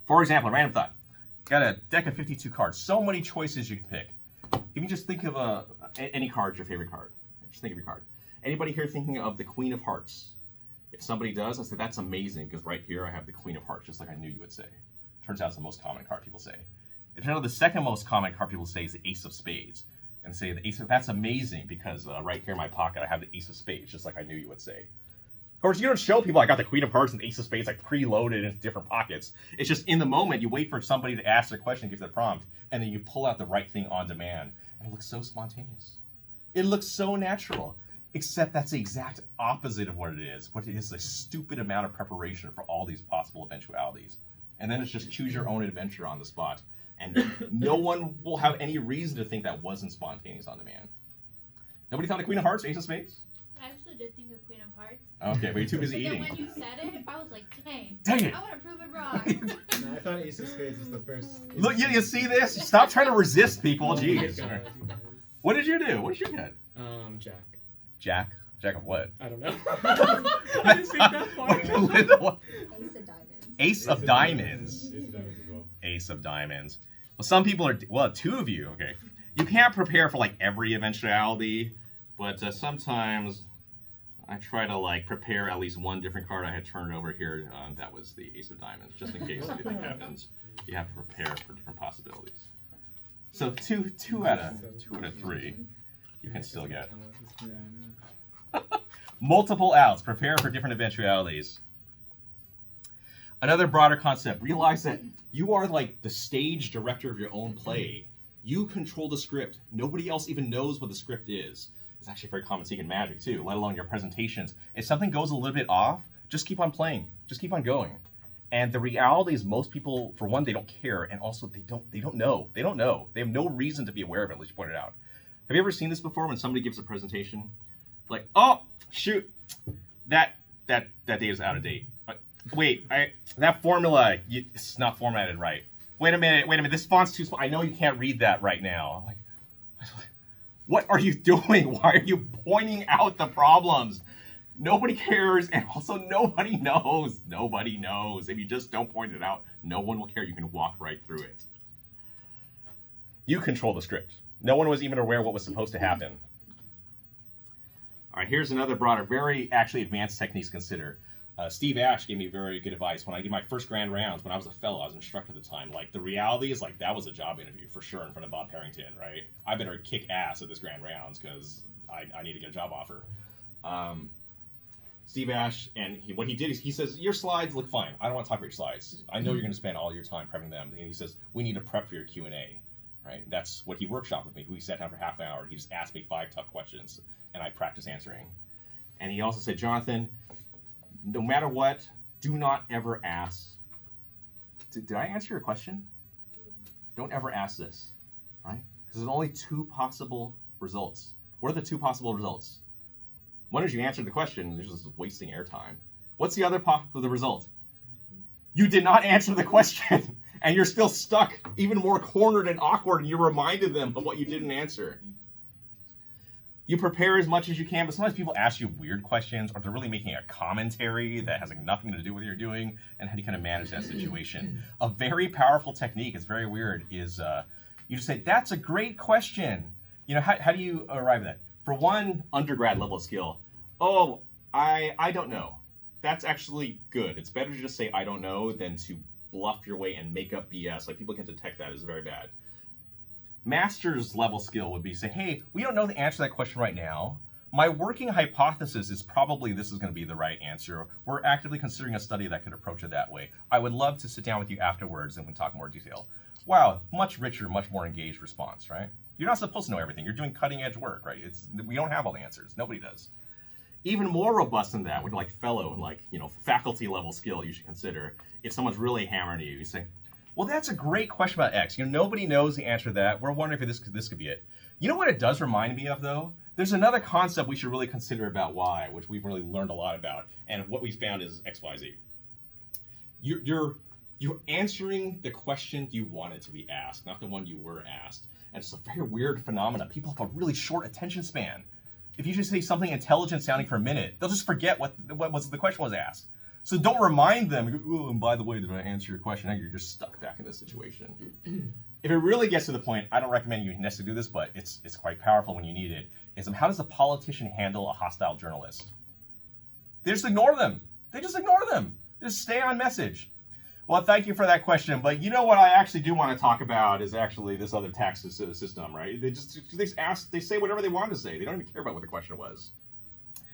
For example, a random thought. Got a deck of 52 cards. So many choices you can pick. If you just think of any card, your favorite card. Just think of your card. Anybody here thinking of the Queen of Hearts? If somebody does, I say that's amazing because right here I have the Queen of Hearts, just like I knew you would say. Turns out it's the most common card people say. It turns out the second most common card people say is the Ace of Spades. And say the Ace of, that's amazing because right here in my pocket I have the Ace of Spades, just like I knew you would say. Of course, you don't show people I got the Queen of Hearts and the Ace of Spades like preloaded into different pockets. It's just in the moment you wait for somebody to ask their question, give the prompt, and then you pull out the right thing on demand. And it looks so spontaneous. It looks so natural, except that's the exact opposite of what it is. What it is a stupid amount of preparation for all these possible eventualities. And then it's just choose your own adventure on the spot. And no one will have any reason to think that wasn't spontaneous on demand. Nobody thought the Queen of Hearts, Ace of Spades? I actually did think of Queen of Hearts. Okay, but you're too busy But eating. then when you said it, I was like, dang. Dang it. I want to prove it wrong. No, I thought Ace of Spades was the first. Look, you see this? Stop trying to resist people. Oh my Jeez. God, you guys. What did you do? What did you get? Jack. Jack? Jack of what? I don't know. I didn't think that far. Ace of diamonds. Ace of Diamonds. Ace of diamonds as well. Ace of Diamonds. Well, some people are, well, 2 of you, okay. You can't prepare for like every eventuality, but sometimes I try to like prepare at least one different card. I had turned over here. That was the Ace of Diamonds, just in case anything happens. You have to prepare for different possibilities. So two out of 3, you can still get. Yeah, I know. Multiple outs. Prepare for different eventualities. Another broader concept. Realize that you are like the stage director of your own play. You control the script. Nobody else even knows what the script is. It's actually very common in magic too, let alone your presentations. If something goes a little bit off, just keep on playing. Just keep on going. And the reality is most people, for one, they don't care, and also they don't know. They don't know. They have no reason to be aware of it, unless you point it out. Have you ever seen this before when somebody gives a presentation? Like, oh, shoot, that data's out of date. Wait, that formula, it's not formatted right. Wait a minute, this font's too small. I know you can't read that right now. Like, what are you doing? Why are you pointing out the problems? Nobody cares, and also nobody knows. Nobody knows. If you just don't point it out, no one will care. You can walk right through it. You control the script. No one was even aware what was supposed to happen. All right, here's another broader, very actually advanced techniques to consider. Steve Ash gave me very good advice when I did my first grand rounds when I was a fellow. I was an instructor at the time. Like, the reality is, like, that was a job interview for sure in front of Bob Harrington, right? I better kick ass at this grand rounds because I need to get a job offer. Steve Ash, and what he did is he says, your slides look fine. I don't want to talk about your slides. I know you're going to spend all your time prepping them. And he says, we need to prep for your Q&A, right? That's what he workshopped with me. We sat down for half an hour. He just asked me 5 tough questions, and I practiced answering. And he also said, Jonathan, no matter what, do not ever ask. Did I answer your question? Don't ever ask this, right? Because there's only 2 possible results. What are the 2 possible results? One is you answered the question, and you're just wasting airtime. What's the other the result? You did not answer the question, and you're still stuck, even more cornered and awkward, and you reminded them of what you didn't answer. You prepare as much as you can, but sometimes people ask you weird questions, or they're really making a commentary that has like nothing to do with what you're doing, and how do you kind of manage that situation? A very powerful technique, it's very weird, is you just say, that's a great question. You know, how do you arrive at that? For one undergrad level skill, oh, I don't know. That's actually good. It's better to just say I don't know than to bluff your way and make up BS. Like, people can detect that as very bad. Master's level skill would be say, hey, we don't know the answer to that question right now. My working hypothesis is probably this is going to be the right answer. We're actively considering a study that could approach it that way. I would love to sit down with you afterwards and we can talk more detail. Wow, much richer, much more engaged response, right? You're not supposed to know everything. You're doing cutting edge work, right? We don't have all the answers. Nobody does. Even more robust than that, with like fellow and like, faculty level skill you should consider. If someone's really hammering you say, Well, that's a great question about X. Nobody knows the answer to that. We're wondering if this could be it. You know what it does remind me of, though? There's another concept we should really consider about Y, which we've really learned a lot about, and what we found is X, Y, Z. You're answering the question you wanted to be asked, not the one you were asked. And it's a very weird phenomenon. People have a really short attention span. If you just say something intelligent sounding for a minute, they'll just forget what the question was asked. So don't remind them, oh, and by the way, did I answer your question? Now you're just stuck back in this situation. If it really gets to the point, I don't recommend you necessarily do this, but it's quite powerful when you need it, is how does a politician handle a hostile journalist? They just ignore them. They just ignore them. Just stay on message. Well, thank you for that question, but you know what I actually do want to talk about is actually this other tax system, right? They say whatever they want to say. They don't even care about what the question was.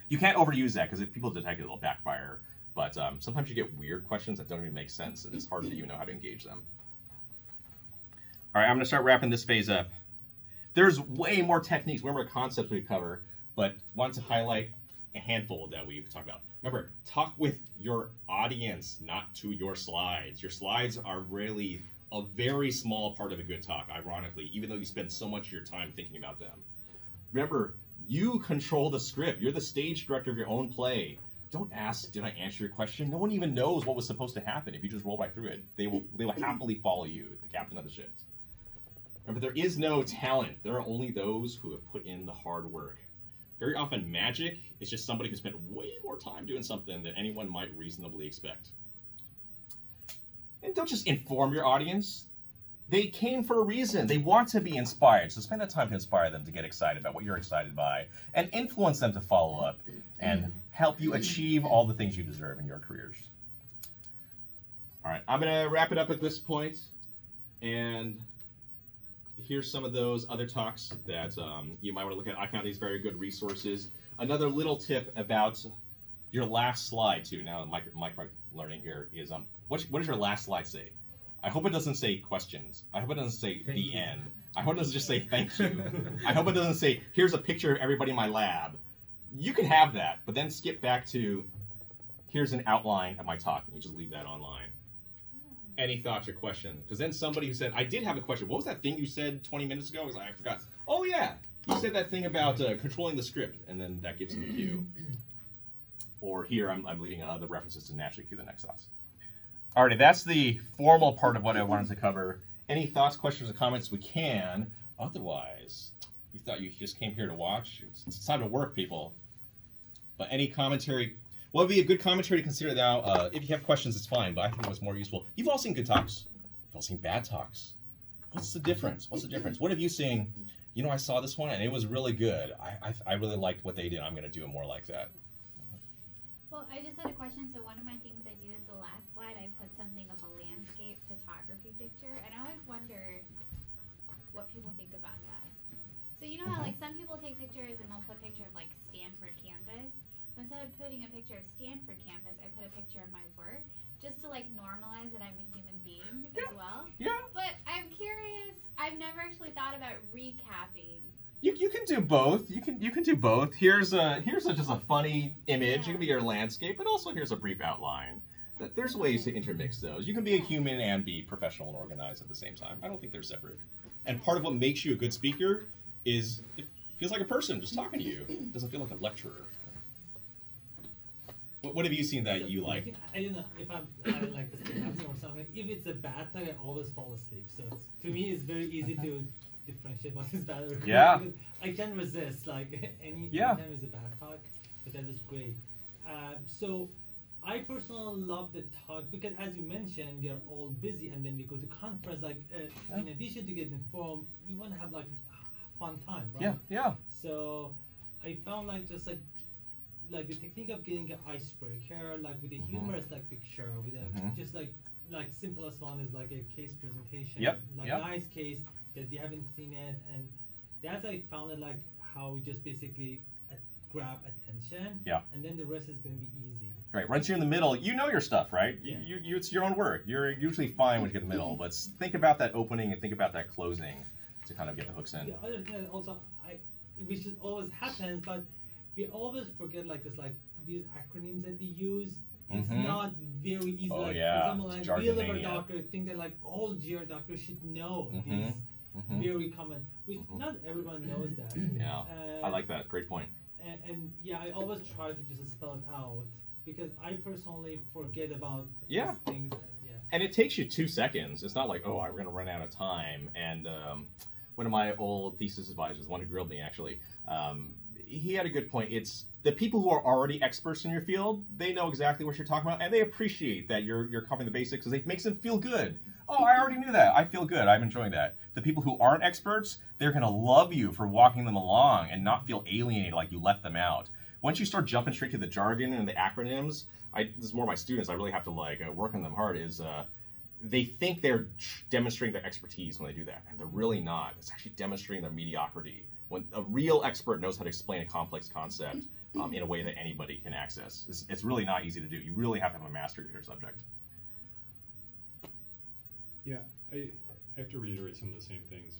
You can't overuse that because if people detect it, it'll backfire. But sometimes you get weird questions that don't even make sense, and it's hard to even know how to engage them. All right, I'm going to start wrapping this phase up. There's way more techniques, way more concepts we cover, but wanted to highlight a handful that we've talked about. Remember, talk with your audience, not to your slides. Your slides are really a very small part of a good talk, ironically, even though you spend so much of your time thinking about them. Remember, you control the script. You're the stage director of your own play. Don't ask, did I answer your question? No one even knows what was supposed to happen if you just roll right through it. They will happily follow you, the captain of the ship. Remember, there is no talent. There are only those who have put in the hard work. Very often, magic is just somebody who spent way more time doing something than anyone might reasonably expect. And don't just inform your audience. They came for a reason. They want to be inspired. So spend that time to inspire them to get excited about what you're excited by and influence them to follow up and help you achieve all the things you deserve in your careers. All right, I'm going to wrap it up at this point. And here's some of those other talks that you might want to look at. I found these very good resources. Another little tip about your last slide, too. Now, micro learning here is what does your last slide say? I hope it doesn't say questions. I hope it doesn't say the end. I hope it doesn't just say thank you. I hope it doesn't say here's a picture of everybody in my lab. You can have that, but then skip back to here's an outline of my talk, and you just leave that online. Any thoughts or questions? Because then somebody who said, I did have a question. What was that thing you said 20 minutes ago? I was like, I forgot. Oh, yeah. You said that thing about controlling the script, and then that gives them a cue. Or here, I'm leaving the references to naturally cue the next thoughts. Alrighty, that's the formal part of what I wanted to cover. Any thoughts, questions, or comments we can. Otherwise, you thought you just came here to watch. It's time to work, people. But any commentary, what would be a good commentary to consider now? If you have questions, it's fine, but I think what's more useful. You've all seen good talks. You've all seen bad talks. What's the difference? What's the difference? What have you seen? You know, I saw this one, and it was really good. I really liked what they did. I'm going to do it more like that. Well, I just had a question. So one of my things I do is the last slide, I put something of a landscape photography picture, and I always wondered what people think about that. So you know how like some people take pictures and they'll put a picture of like Stanford campus. But instead of putting a picture of Stanford campus, I put a picture of my work just to like normalize that I'm a human being as well. Yeah. But I'm curious. I've never actually thought about recapping. You can do both. You can do both. Here's just a funny image. It can be your landscape, but also here's a brief outline. There's ways to intermix those. You can be a human and be professional and organized at the same time. I don't think they're separate. And part of what makes you a good speaker is it feels like a person just talking to you. It doesn't feel like a lecturer. What have you seen that you like? I don't know if I like this thing or something. If it's a bad talk, I always fall asleep. So to me, it's very easy to differentiate what is bad or good. Yeah. Because I can't resist any time is a bad talk, but that was great. So I personally love the talk because, as you mentioned, we are all busy, and then we go to conference. In addition to get informed, we want to have like fun time, right? Yeah. So I found just like the technique of getting an icebreaker, like with a humorous picture, with a just like simplest one is like a case presentation. Nice case that you haven't seen it, and that's I found it like how we just basically grab attention. Yeah. And then the rest is gonna be easy. Right. Once you're in the middle, you know your stuff, right? Yeah. You it's your own work. You're usually fine when you get in the middle, but think about that opening and think about that closing to kind of get the hooks in. The other thing also, which always happens, but we always forget these acronyms that we use. it's not very easy. Oh, like, yeah. for example, like Jargon real liver mania. doctor think that like all GR doctors should know these very common, which not everyone knows that. Yeah, I like that. Great point. And yeah, I always try to just spell it out because I personally forget about Yeah. these things. Yeah. And it takes you 2 seconds. It's not like, oh, we're going to run out of time. And one of my old thesis advisors, the one who grilled me actually, he had a good point. It's the people who are already experts in your field, they know exactly what you're talking about, and they appreciate that you're covering the basics because it makes them feel good. Oh, I already knew that. I feel good. I'm enjoying that. The people who aren't experts, they're going to love you for walking them along and not feel alienated like you left them out. Once you start jumping straight to the jargon and the acronyms, this is more my students, I really have to like work on them hard, is they think they're demonstrating their expertise when they do that, and they're really not. It's actually demonstrating their mediocrity. When a real expert knows how to explain a complex concept in a way that anybody can access, it's really not easy to do. You really have to have a mastery of your subject. Yeah, I have to reiterate some of the same things.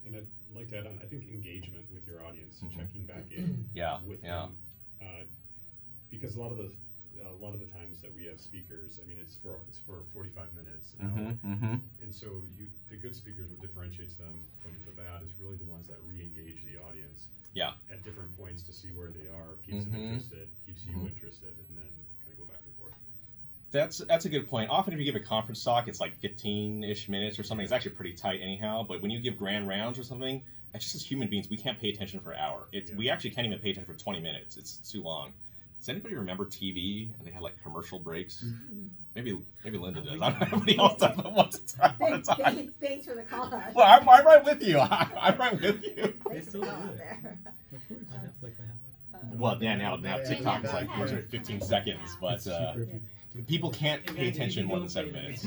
And I'd like to add on, I think engagement with your audience, checking back in with them. Because a lot of the times that we have speakers, I mean, it's for 45 minutes. And so the good speakers, what differentiates them from the bad is really the ones that re-engage the audience at different points to see where they are, keeps them interested, keeps you interested, and then kind of go back and forth. That's a good point. Often if you give a conference talk, it's like 15-ish minutes or something. It's actually pretty tight anyhow. But when you give grand rounds or something, it's just as human beings, we can't pay attention for an hour. We actually can't even pay attention for 20 minutes. It's too long. Does anybody remember TV and they had like commercial breaks? Maybe Linda does. I don't know. Everybody else does, but once a time. Thanks for the call out. Well, I'm right with you. I'm right with you. Thanks for the call out there. On Netflix, I have it. Well, yeah, now TikTok is like 15 seconds, but people can't pay attention more than 7 minutes.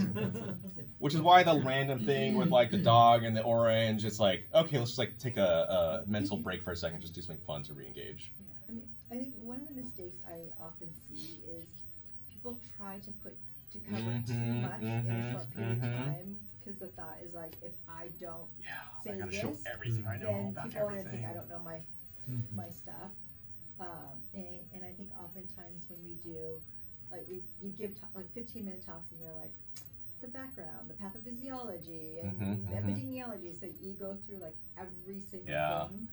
Which is why the random thing with like the dog and the orange, it's like, okay, let's just like take a mental break for a second, just do something fun to re-engage. Yeah, I mean, I think one of the mistakes I often see is people try to cover too much in a short period of time because the thought is like, if I don't say I gotta this, show everything I know then about people are gonna everything. think I don't know my stuff. And I think oftentimes when we do, like you give like 15-minute talks and you're like, the background, the pathophysiology, and the epidemiology. So you go through like every single thing.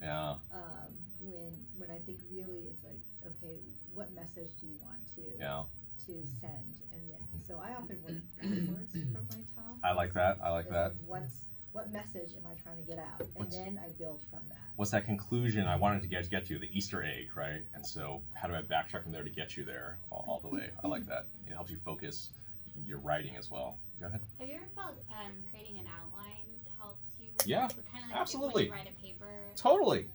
When I think really it's like, okay, what message do you want to send? And then, so I often work backwards from my talk. I like that. Like, what message am I trying to get out? And then I build from that. What's that conclusion I wanted to get to, the Easter egg, right? And so how do I backtrack from there to get you there all the way? I like that. It helps you focus your writing as well. Go ahead. Have you ever felt creating an outline helps you? Yeah, Kind of like absolutely. when you write a paper. Totally.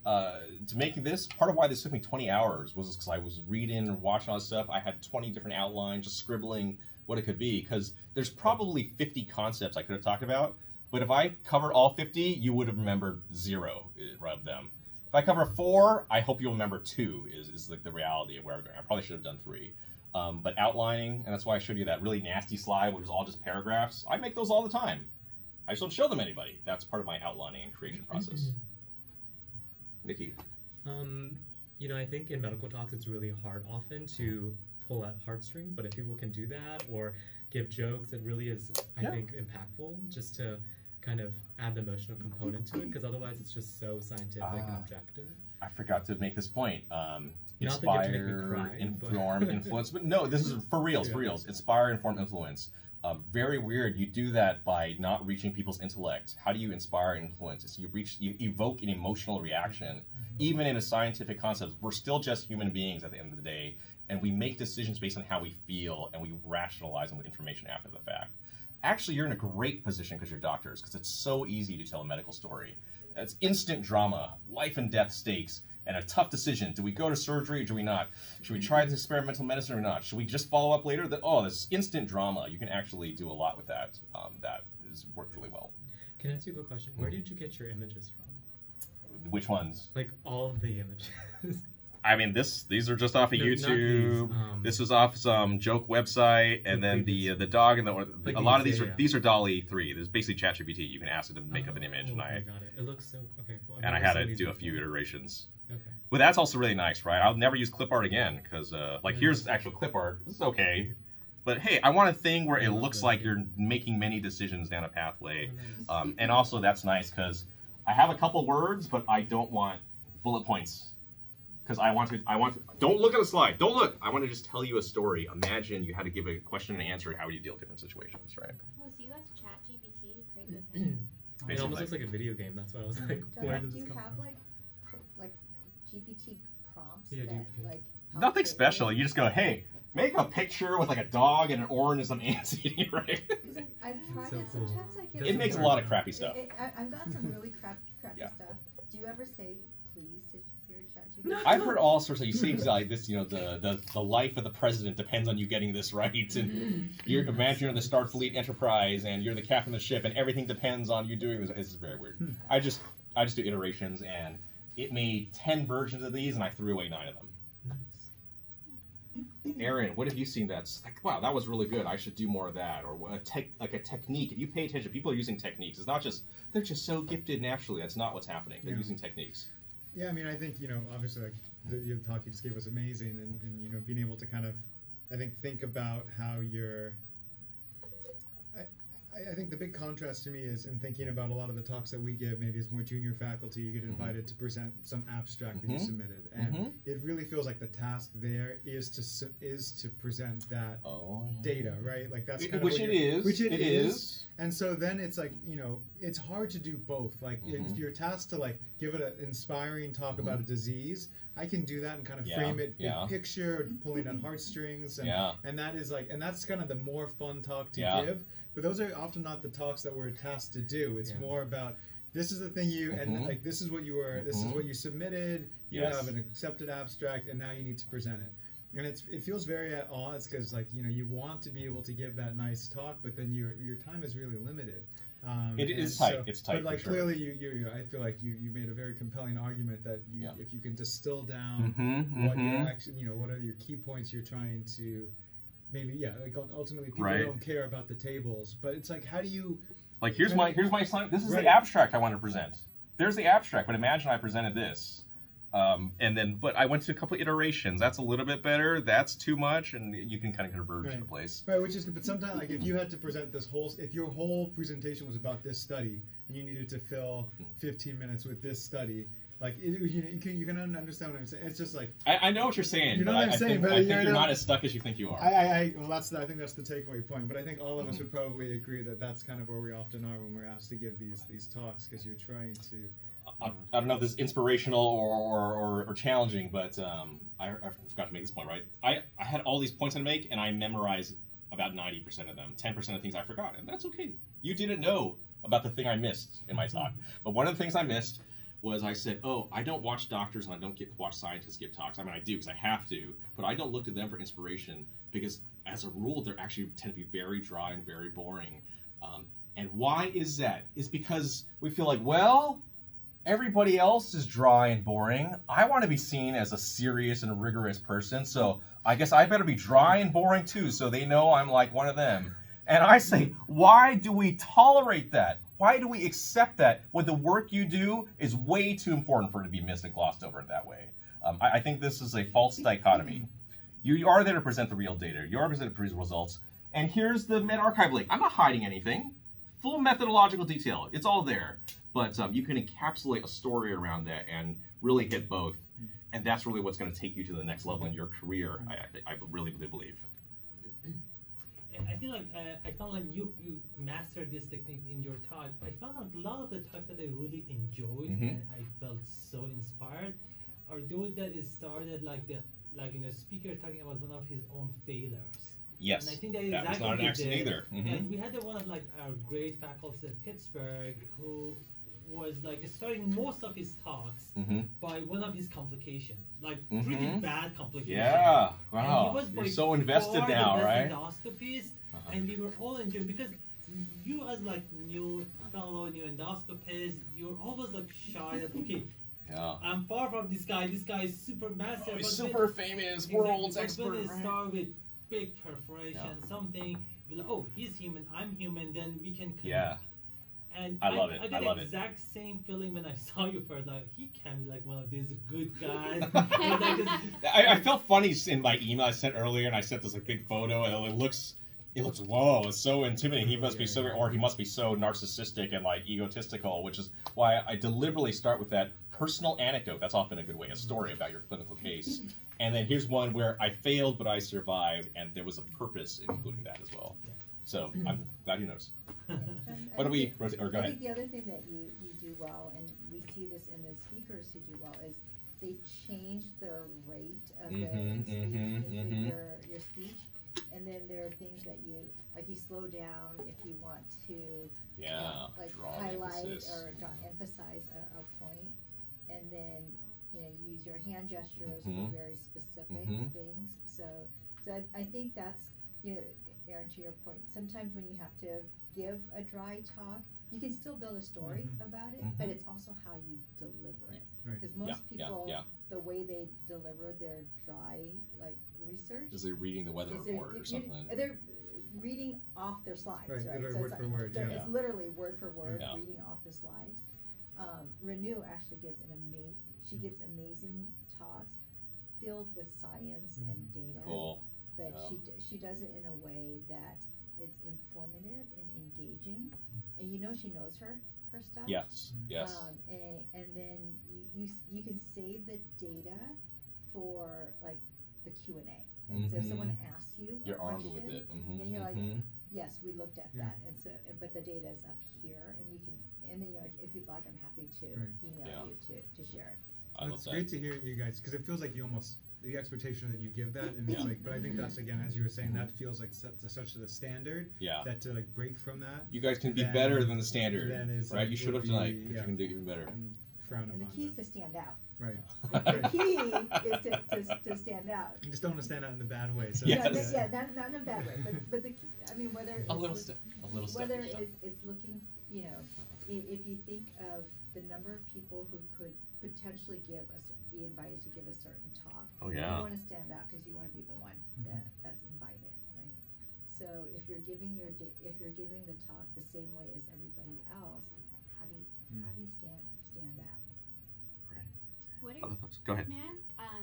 To make this, part of why this took me 20 hours was because I was reading and watching all this stuff. I had 20 different outlines, just scribbling what it could be, because there's probably 50 concepts I could have talked about, but if I covered all 50, you would have remembered 0 of them. If I cover 4, I hope you'll remember 2 is like the reality of where we're going. I probably should have done 3. But outlining, and that's why I showed you that really nasty slide, which was all just paragraphs. I make those all the time. I just don't show them to anybody. That's part of my outlining and creation process. Nikki. I think in medical talks it's really hard often to pull at heartstrings, but if people can do that or give jokes, it really is, I think, impactful just to kind of add the emotional component to it, because otherwise it's just so scientific and objective. I forgot to make this point. Inspire, inform, influence. But no, this is for reals, Inspire, inform, influence. Very weird. You do that by not reaching people's intellect. How do you inspire and influence? It's you evoke an emotional reaction. Even in a scientific concept, we're still just human beings at the end of the day, and we make decisions based on how we feel, and we rationalize them with information after the fact. Actually, you're in a great position because you're doctors, because it's so easy to tell a medical story. It's instant drama, life and death stakes, and a tough decision. Do we go to surgery or do we not? Should we try this experimental medicine or not? Should we just follow up later? This instant drama. You can actually do a lot with that. That worked really well. Can I ask you a quick question? Where did you get your images from? Which ones? Like all of the images. I mean, these are just off of YouTube. This was off some joke website, and then the dog and a lot of these are DALL-E 3. There's basically ChatGPT. You can ask it to make up an image, and I got it. It looks so okay. Well, and I had to do a few iterations. Okay. But that's also really nice, right? I'll never use clip art again because, here's actual clip art. This is okay. But hey, I want a thing where it looks like you're making many decisions down a pathway. And also that's nice because I have a couple words, but I don't want bullet points. Because I want to, don't look at the slide. Don't look. I want to just tell you a story. Imagine you had to give a question and answer. How would you deal with different situations, right? Oh, so you guys chat GPT to create this? It almost looks like a video game. That's why I was like, where did Do this you come have from? like GPT prompts Yeah, that like help Nothing create special. it? You just go, hey, make a picture with like a dog and an orange and some ants eating, right? 'Cause I've tried So it. cool. Sometimes I get It makes a lot of crappy stuff. I've got some really crappy Yeah. stuff. Do you ever say please to your chat GPT? No. I've heard all sorts of, you see like this, the life of the president depends on you getting this right. And you're imagine you're in the Starfleet Enterprise and you're the captain of the ship and everything depends on you doing this. It's very weird. I just do iterations and it made 10 versions of these and I threw away 9 of them. Aaron, what have you seen that's like, wow, that was really good. I should do more of that. Or a technique. If you pay attention, people are using techniques. It's not just, they're just so gifted naturally. That's not what's happening. They're using techniques. Yeah, I mean, I think, obviously, like, the talk you just gave was amazing. And being able to kind of, I think about how you're, I think the big contrast to me is in thinking about a lot of the talks that we give, maybe as more junior faculty, you get invited to present some abstract that you submitted. And it really feels like the task there is to present that data, right? Like that's kind of which it is. Which it is. And so then it's like, it's hard to do both. Like if you're tasked to like give it an inspiring talk about a disease, I can do that and kind of frame it big picture, pulling on heartstrings, and that is like, and that's kind of the more fun talk to give. But those are often not the talks that we're tasked to do. It's more about this is the thing and like this is what you were, this is what you submitted. You have an accepted abstract, and now you need to present it. And it feels very at odds because like you want to be able to give that nice talk, but then your time is really limited. It is tight. So, it's tight. But like for sure. clearly, you I feel like you made a very compelling argument that if you can distill down what you're actually, what are your key points you're trying to. Maybe like ultimately people don't care about the tables, but it's like how do you like here's my sign. This is the abstract I want to present. There's the abstract, but imagine I presented this, but I went to a couple of iterations. That's a little bit better. That's too much, and you can kind of converge to place. Right, which is but sometimes like if you had to present if your whole presentation was about this study and you needed to fill 15 minutes with this study. Like you can understand what I'm saying. It's just like I know what you're saying. You know what I'm saying, but I think you're not not as stuck as you think you are. I think that's the takeaway point. But I think all of us would probably agree that that's kind of where we often are when we're asked to give these talks because you're trying to. I don't know if this is inspirational or challenging, but I forgot to make this point right. I had all these points to make, and I memorized about 90% of them. 10% of things I forgot, and that's okay. You didn't know about the thing I missed in my talk, but one of the things I missed was I said, I don't watch doctors and I don't watch scientists give talks. I mean, I do because I have to, but I don't look to them for inspiration because as a rule, they actually tend to be very dry and very boring. And why is that? It's because we feel like, well, everybody else is dry and boring. I want to be seen as a serious and rigorous person, so I guess I better be dry and boring too so they know I'm like one of them. And I say, why do we tolerate that? Why do we accept that when the work you do is way too important for it to be missed and glossed over in that way? I think this is a false dichotomy. You are there to present the real data. You are there to present results. And here's the medRxiv link. I'm not hiding anything. Full methodological detail. It's all there. But you can encapsulate a story around that and really hit both. And that's really what's going to take you to the next level in your career, I really believe. I feel like I found like you mastered this technique in your talk. I found out a lot of the talks that I really enjoyed and I felt so inspired are those that it started like speaker talking about one of his own failures. Yes, and I think that was exactly not an accident either. And we had one of like our great faculty at Pittsburgh who was like starting most of his talks by one of his complications, like pretty bad complications. Yeah, wow. And he was You're so invested now, right? Endoscopies, and we were all enjoying because you as like new endoscopist, you're always like shy that okay. Yeah. I'm far from this guy. This guy is super massive. He's super famous, world's expert. When they start with big perforation, something, we're like, oh, he's human, I'm human, then we can connect. Yeah. And I love it. I did I love the it. exact same feeling when I saw you first. Like, he can be like one of these good guys. And I felt funny in my email I sent earlier, and I sent this like big photo, and it looks whoa, it's so intimidating. He must be so, or he must be so narcissistic and like egotistical, which is why I deliberately start with that personal anecdote. That's often a good way, a story about your clinical case. And then here's one where I failed, but I survived, and there was a purpose in including that as well. So I'm glad you noticed. What do we, or go I ahead. think the other thing that you do well, and we see this in the speakers who do well, is they change the rate of your speech. And then there are things that you slow down if you want to highlight or emphasize a point, and then you use your hand gestures for very specific things. So I think that's, Aaron, to your point, sometimes when you have to give a dry talk, you can still build a story about it, but it's also how you deliver it. Because most people, the way they deliver their dry research is they're reading the weather report or something. They're reading off their slides, right? So word for word. It's literally word for word reading off the slides. Renew actually gives amazing talks filled with science and data. Cool. But she does it in a way that it's informative and engaging, and she knows her stuff. Yes. And then you can save the data for the Q&A. And so if someone asks you a you're armed question, with it. then you're like, yes, we looked at that, and so but the data is up here, and you can, and then you're like, if you'd like, I'm happy to email you to share it. It's great to hear you guys, because it feels like you almost, the expectation that you give that, and it's but I think that's, again, as you were saying, that feels like such a standard that to break from that. You guys can be better than the standard, right? You showed up tonight, but you can do even better. And the key is to stand out. Right. The key is to stand out. You just don't want to stand out in the bad way. So not in a bad way, but whether it's a little step. Whether it's looking, if you think of the number of people who could potentially be invited to give a certain talk, you want to stand out because you want to be the one that's invited, right? So if you're giving the talk the same way as everybody else, how do you stand out? What are Other thoughts? Go ahead. May I ask?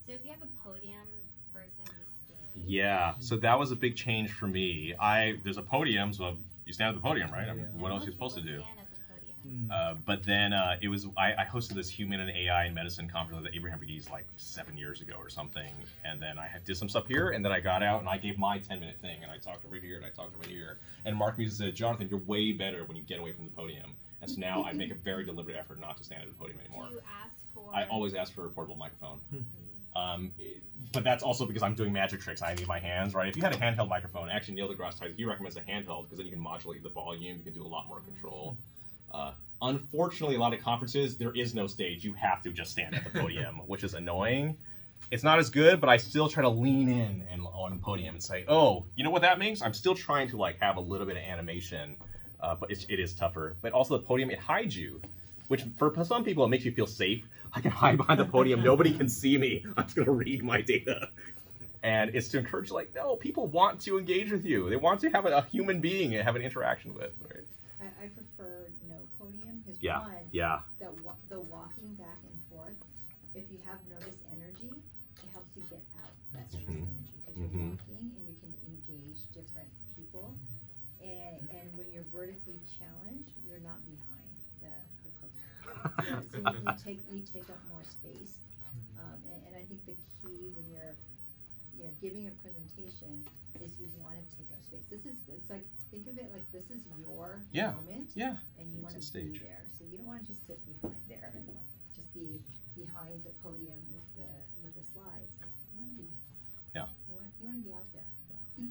So if you have a podium versus a stage. Yeah. So that was a big change for me. There's a podium, so you stand at the podium, right? I mean, what else are you supposed to do? Stand at the podium. But then it was I hosted this Human and AI in Medicine conference at Abraham McGee's 7 years ago or something, and then I did some stuff here, and then I got out and I gave my 10-minute thing, and I talked over here and I talked over here, and Mark Muse said, Jonathan, you're way better when you get away from the podium. And so now I make a very deliberate effort not to stand at the podium anymore. Do you ask for? I always ask for a portable microphone. But that's also because I'm doing magic tricks. I need my hands, right? If you had a handheld microphone, actually Neil deGrasse Tyson, he recommends a handheld because then you can modulate the volume. You can do a lot more control. Unfortunately, a lot of conferences, there is no stage. You have to just stand at the podium, which is annoying. It's not as good, but I still try to lean in and on the podium and say, oh, you know what that means? I'm still trying to have a little bit of animation. But it is tougher. But also the podium, it hides you, which for some people, it makes you feel safe. I can hide behind the podium. Nobody can see me. I'm just going to read my data. And it's to encourage, no, people want to engage with you. They want to have a human being and have an interaction with. Right? I prefer no podium because the walking back and forth, if you have nervous energy, it helps you get out that nervous energy because you're walking and you can engage different people. And when you're vertically challenged, you're not behind the podium. So you take up more space. And I think the key when you're giving a presentation is you want to take up space. It's like, think of it like this is your moment. Yeah. And you want to be there. So you don't want to just sit behind there and just be behind the podium with the slides. You want to be you want to be out there.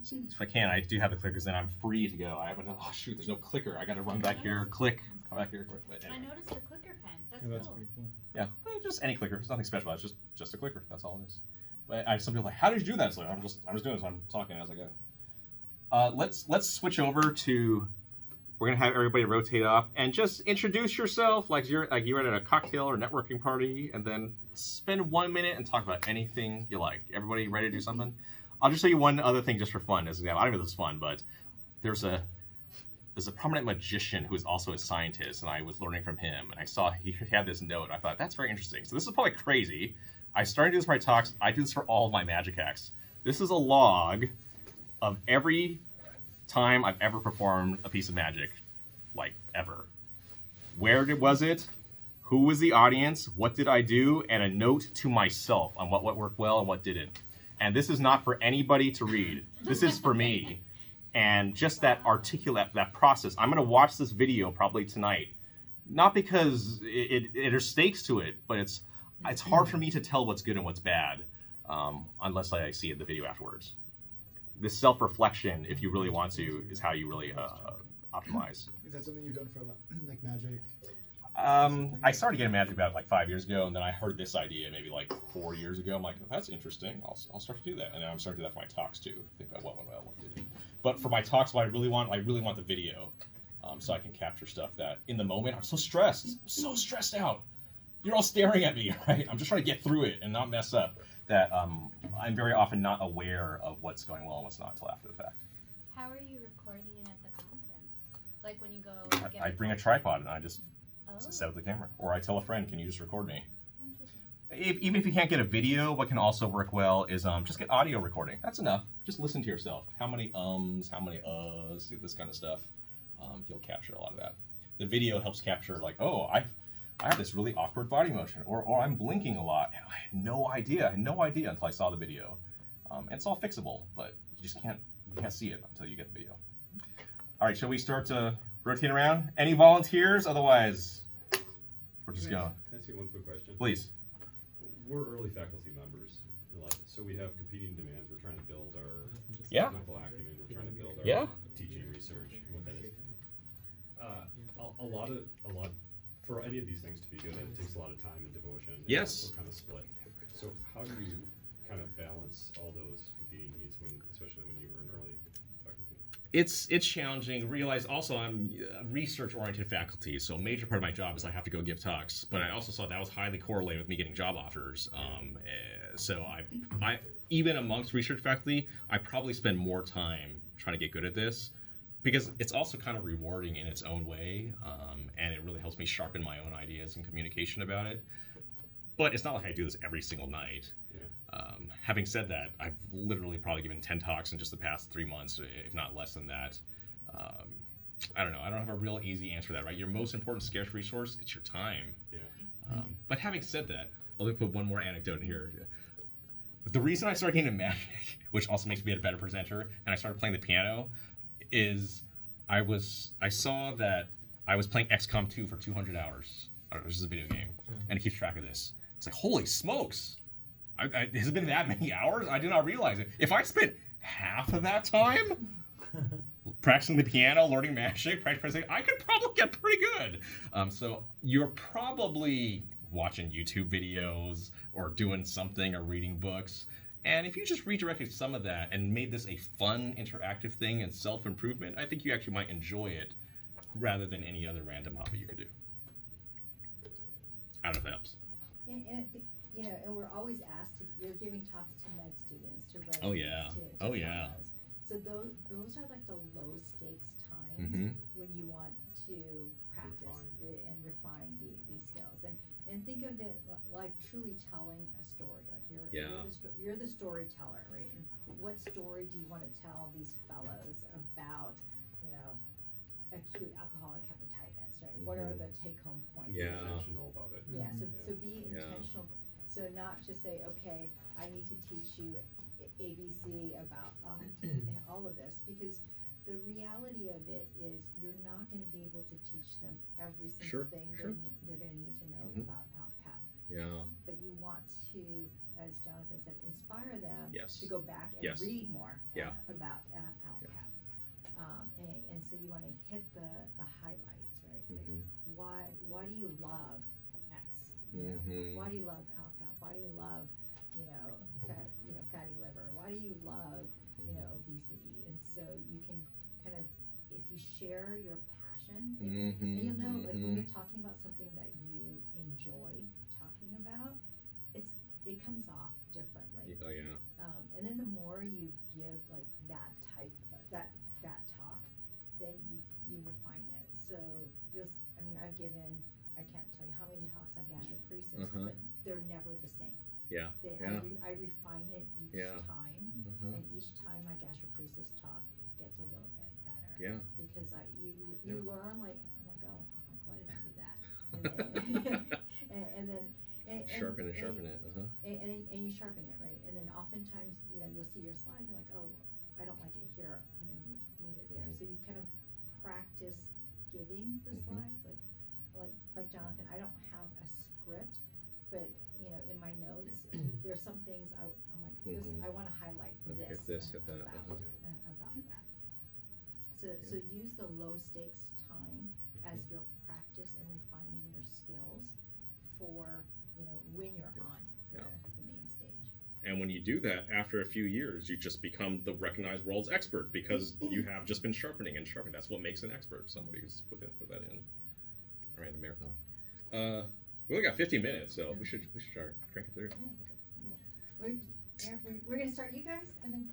If I can, I do have the clickers, then I'm free to go. I haven't. Oh shoot, there's no clicker. I got to run back here, click, come back here. But anyway. I noticed the clicker pen. That's cool. Pretty cool. Yeah, just any clicker. It's nothing special. It's just a clicker. That's all it is. But I have some people how did you do that? It's I'm just doing this. I'm talking as I go. Let's switch over to. We're gonna have everybody rotate up and just introduce yourself like you're at a cocktail or networking party, and then spend 1 minute and talk about anything you like. Everybody ready to do something? I'll just tell you one other thing just for fun as an example. I don't know if this is fun, but there's there's a prominent magician who is also a scientist, and I was learning from him, and I saw he had this note. I thought, that's very interesting. So this is probably crazy. I started to do this for my talks. I do this for all of my magic acts. This is a log of every time I've ever performed a piece of magic, like ever. Where was it? Who was the audience? What did I do? And a note to myself on what worked well and what didn't. And this is not for anybody to read. This is for me. And just that that process. I'm gonna watch this video probably tonight. Not because there's stakes to it, but it's hard for me to tell what's good and what's bad unless I see the video afterwards. This self-reflection, if you really want to, is how you really optimize. Is that something you've done for like magic? I started getting magic about like 5 years ago, and then I heard this idea maybe like 4 years ago. I'm like, that's interesting. I'll start to do that, and now I'm starting to do that for my talks too. Think about what went well, what didn't. But for my talks, what I really want the video, so I can capture stuff that in the moment I'm so stressed out. You're all staring at me, right? I'm just trying to get through it and not mess up. That I'm very often not aware of what's going well and what's not until after the fact. How are you recording it at the conference? Like when you go. I bring a tripod and I just set up the camera, or I tell a friend, "Can you just record me?" Even if you can't get a video, what can also work well is just get audio recording. That's enough. Just listen to yourself. How many ums, how many this kind of stuff. You'll capture a lot of that. The video helps capture like, oh, I have this really awkward body motion, or I'm blinking a lot, and I had no idea until I saw the video. And it's all fixable, but you just can't see it until you get the video. All right, shall we start to rotate around? Any volunteers? Otherwise, we're just going. Can I ask you one quick question? Please. We're early faculty members, so we have competing demands. We're trying to build our technical acumen. We're trying to build our teaching research and what that is. A lot for any of these things to be good, it takes a lot of time and devotion. Yes. We're kind of split. So how do you kind of balance all those competing needs especially when you were in early faculty? It's challenging. Realize also I'm a research-oriented faculty, so a major part of my job is I have to go give talks. But I also saw that was highly correlated with me getting job offers. So I even amongst research faculty, I probably spend more time trying to get good at this, because it's also kind of rewarding in its own way, and it really helps me sharpen my own ideas and communication about it. But it's not like I do this every single night. Having said that, I've literally probably given 10 talks in just the past 3 months, if not less than that. I don't know. I don't have a real easy answer to that, right? Your most important scarce resource, it's your time. But having said that, let me put one more anecdote in here. The reason I started getting into magic, which also makes me a better presenter, and I started playing the piano, is I saw that I was playing XCOM 2 for 200 hours. This is a video game, and it keeps track of this. It's like, holy smokes! Has it been that many hours? I did not realize it. If I spent half of that time practicing the piano, learning magic, practicing, I could probably get pretty good. So you're probably watching YouTube videos or doing something or reading books. And if you just redirected some of that and made this a fun, interactive thing and self-improvement, I think you actually might enjoy it rather than any other random hobby you could do. I don't know if that helps. And I think, and we're always asked you're giving talks to med students, to residents, oh yeah, fellows. So those are like the low stakes times when you want to practice and refine these skills. And think of it like truly telling a story. Like you're the storyteller, right? And what story do you want to tell these fellows about, acute alcoholic hepatitis, right? What are the take-home points? Intentional about it. Yeah. So be intentional. So not just say, okay, I need to teach you ABC about all of this, because the reality of it is you're not going to be able to teach them every single thing they're going to need to know about ALCAP. Yeah. But you want to, as Jonathan said, inspire them to go back and read more about ALCAP. And so you want to hit the highlights, right? Like why do you love X? Why do you love ALCAP? Why do you love, fatty liver? Why do you love, obesity? And so you can kind of, if you share your passion, and you'll know, like when you're talking about something that you enjoy talking about, it comes off differently. Oh yeah. And then the more you give like that type that talk, then you so I mean, I've given, I can't tell you how many talks on gastroparesis, but they're never the same. Yeah. I refine it each time, and each time my gastroparesis talk gets a little bit better. Yeah. Because you learn, like, I'm like, oh, why did I do that? And then sharpen it. And you sharpen it, right? And then oftentimes, you'll see your slides and like, oh, I don't like it here. I'm going to move it there. So you kind of practice giving the slides, like Jonathan. I don't have a script, but in my notes, there's some things I'm like, this, I want to highlight hit this, hit that. About that. So use the low stakes time as your practice and refining your skills for when you're on the main stage. And when you do that, after a few years, you just become the recognized world's expert because you have just been sharpening and sharpening. That's what makes an expert. Somebody who's put that in. All right, the marathon. We only got 15 minutes, so we should start cranking through. Okay. We're gonna start, you guys, and then.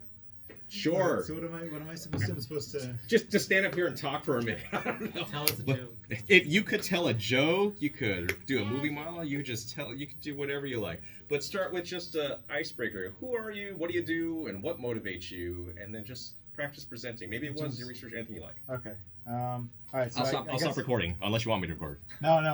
Sure. So what am I supposed to? Just to stand up here and talk for a minute. I don't know. Tell us a joke. If you could tell a joke, you could do a movie model. You could do whatever you like. But start with just an icebreaker. Who are you? What do you do? And what motivates you? And then just practice presenting. Maybe it was your research, anything you like. Okay. All right. So I'll stop recording unless you want me to record. No.